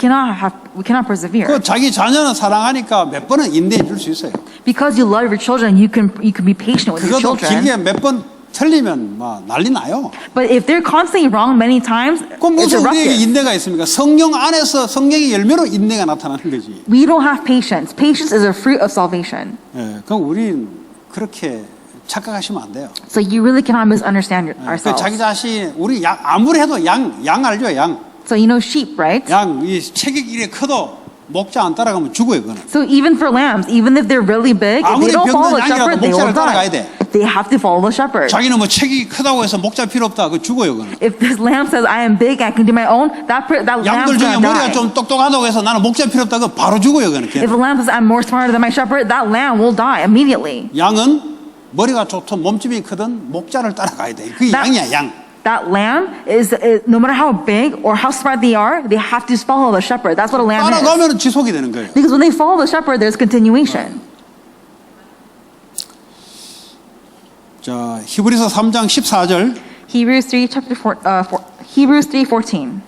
persevere. 그 자기 자녀는 사랑하니까 몇 번은 인내해 줄 수 있어요. Because you love your children, you can be patient with your 그것도 children. 길게 몇 번 틀리면 막 난리 나요. But if they're constantly wrong many times, 그럼 it's a 무슨 우리에게 ruckus. 인내가 있습니까? 성령 안에서 성령의 열매로 인내가 나타나는 거지. We don't have patience. Patience is a fruit of salvation. 예, 그럼 우리는 그렇게 착각하시면 안 돼요. So you really cannot misunderstand 그 ourselves. 자기 자신 우리 양 아무리 해도 양 알죠? 양. So you know sheep, right? 이 체격이 이래 커도 목자 안 따라가면 죽어요, 그거는. So even for lambs, even if they're really big, if 아무리 they don't follow the 병든 shepherd, 양이라도 they will 목자를 따라가야 die. 돼. They have to follow the shepherd. 자기는 뭐 체격이 크다고 해서 목자 필요 없다, 그 죽어요, 그거는. If this lamb says, I am big, I can do my own, that lamb's 양들 중에 going to 머리가 die. 좀 똑똑하다고 해서 나는 목자 필요 없다, 그 바로 죽어요, 그거는. If a lamb says, I'm more smarter than my shepherd, that lamb will die immediately. 양은 머리가 좋든 몸집이 크든 목자를 따라가야 돼. 그게 양이야, 양. That lamb is no matter how big or how smart they are, they have to follow the shepherd. That's what a lamb is. 따라가면 지속이 되는 거예요. Because when they follow the shepherd, there's continuation. 자, 히브리서 3장 14절. Hebrews 3:14.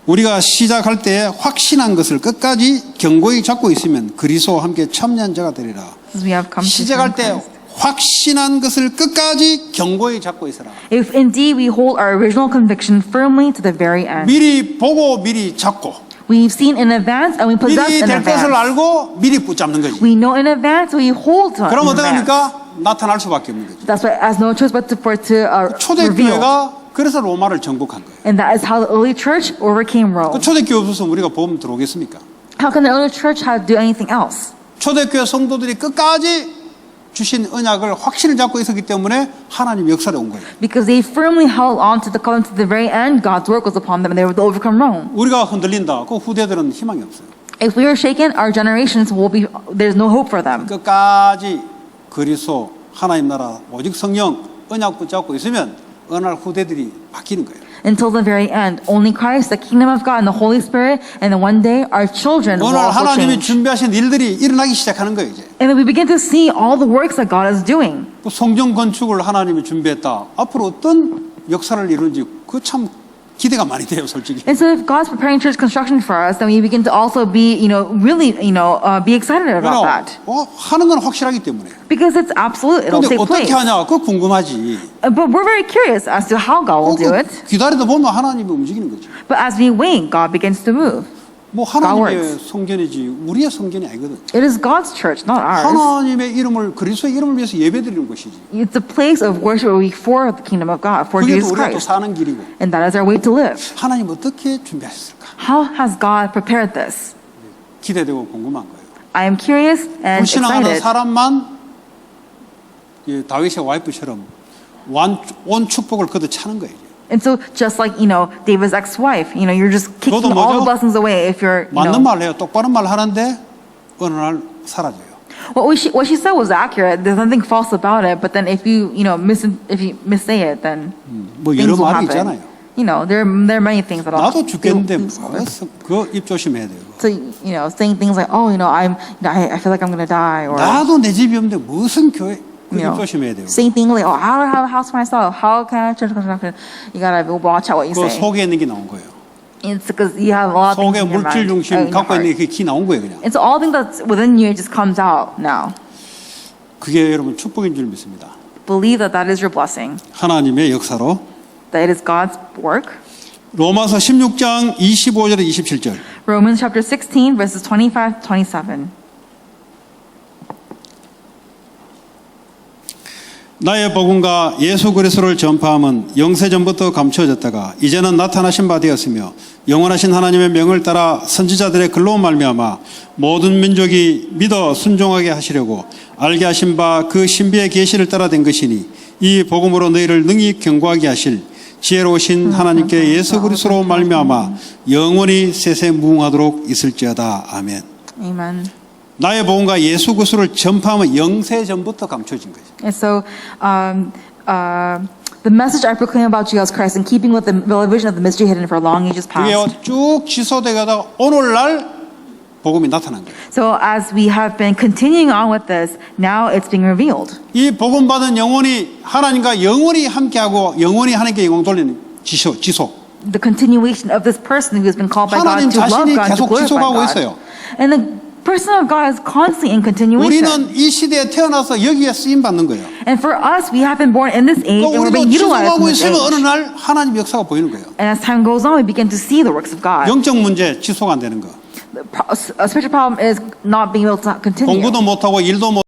우리가 시작할 때 확신한 것을 끝까지 견고히 잡고 있으면 그리스도와 함께 참여자가 되리라. As we have come to 시작할 때 Christ. 확신한 것을 끝까지 견고히 잡고 있어라. If indeed we hold our original conviction firmly to the very end. 미리 보고 미리 잡고 We've seen in advance and we possess 미리 in 될 것을 advance. 알고 미리 붙잡는 거지. We know in advance, we hold to 그럼 in advance. 어떡합니까? 나타날 수밖에 없는 거지. That's why has no choice but to reveal. 초대교회가 그래서 로마를 정복한 거예요. And that is how the early church overcame Rome. 그 초대교회 없어서 우리가 보험 들어오겠습니까? How can the early church do anything else? 초대교회 성도들이 끝까지 주신 언약을 확신을 잡고 있었기 때문에 하나님 역사에 온 거예요. Because they firmly held on to the covenant to the very end, God's work was upon them and they were to overcome Rome. 우리가 흔들린다. 그 후대들은 희망이 없어요. If we are shaken, our generations will be, there's no hope for them. 끝까지 그리스도 하나님 나라 오직 성령 언약 붙잡고 있으면 어느 날 후대들이 바뀌는 거예요. Until the very end, only Christ, the kingdom of God, and the Holy Spirit, and then one day our children will 어느 날 also 하나님이 change. 준비하신 일들이 일어나기 시작하는 거예요. 이제 And then we begin to see all the works that God is doing. 또 성전 건축을 하나님이 준비했다. 앞으로 어떤 역사를 이루는지 그 참 기대가 많이 돼요, 솔직히. And so if God's preparing church construction for us, then we begin to also be, really, be excited about that. 하는 건 확실하기 때문에. Because it's absolute, it'll 근데 take 어떻게 place. 하냐? 그거 궁금하지. But we're very curious as to how God will do it. 기다리다 보면 하나님이 움직이는 거죠. But as we wait, God begins to move. 뭐 하나님의 성전이지 우리의 성전이 아니거든. It is God's church, not ours. 하나님의 이름을 그리스도의 이름을 위해서 예배드리는 것이지. It's a place of worship for the kingdom of God, for 그게 또 Jesus 우리가 또 Christ. 사는 길이고. And that is our way to live. 하나님 어떻게 준비하셨을까? How has God prepared this? 기대되고 궁금한 거예요. I am curious and 불신앙하는 excited. 사람만 다윗의 와이프처럼 온 축복을 걷어 차는 거예요. And so just like, David's ex-wife, you're just kicking 그것도 all 뭐죠? the blessings away if you're, 맞는 말 해요. 똑바른 말 하는데 어느 날 사라져요. What she said was accurate. There's nothing false about it. But then if you missay it, then 뭐 things 여러 will 말이 happen. 있잖아요. there are many things that 나도 will 죽겠는데 lose over. 그입 조심해야 돼요. So, saying things like, I feel like I'm going to die. Or, 나도 내 집이 없는데 무슨 교회 입 조심해야 돼요. saying things like, I don't have a house for myself. How can I church construction? You got to watch out what you 그 say. 속에 있는 게 나온 거예요. It's because you have a lot of things 속에 in your 물질 mind. 중심 in your 갖고 있는 heart. 게 기 나온 거예요, 그냥. And so all things that's within you just comes out now. 그게 여러분 축복인 줄 믿습니다. Believe that is your blessing. 하나님의 역사로. That it is God's work. 로마서 16장 25절에 27절. Romans chapter 16 verses 25 27. 나의 복음과 예수 그리스도를 전파함은 영세전부터 감추어졌다가 이제는 나타나신 바 되었으며 영원하신 하나님의 명을 따라 선지자들의 글로 말미암아 모든 민족이 믿어 순종하게 하시려고 알게 하신 바 그 신비의 계시를 따라 된 것이니 이 복음으로 너희를 능히 견고하게 하실 지혜로우신 하나님께 예수 그리스도로 말미암아 영원히 세세무궁하도록 있을지어다. 아멘. Amen. 나의 복음과 예수 그리스도를 전파하면 영세 전부터 감춰진 거죠. And so, the message I proclaim about Jesus Christ in keeping with the vision of the mystery hidden for long ages 그게 past. 쭉 지속되다가 오늘날 복음이 나타난 거예요. So as we have been continuing on with this, now it's being revealed. 이 복음 받은 영혼이 하나님과 영원히 함께하고 영원히 하나님께 영광 돌리는 지속. The continuation of this person who has been called by God 하나님 to love 자신이 God, to 계속 glorify 지속하고 God. 있어요. And the person of God is constantly in continuation. 우리는 이 시대에 태어나서 여기에 쓰임 받는 거예요. And for us, we have been born in this age and we're 우리도 being utilized 지속하고 in this 있으면 어느 age. 날 하나님 역사가 보이는 거예요. And as time goes on, we begin to see the works of God. 영적 문제 지속 안 되는 거. A spiritual problem is not being able to continue. 공부도 못하고 일도 못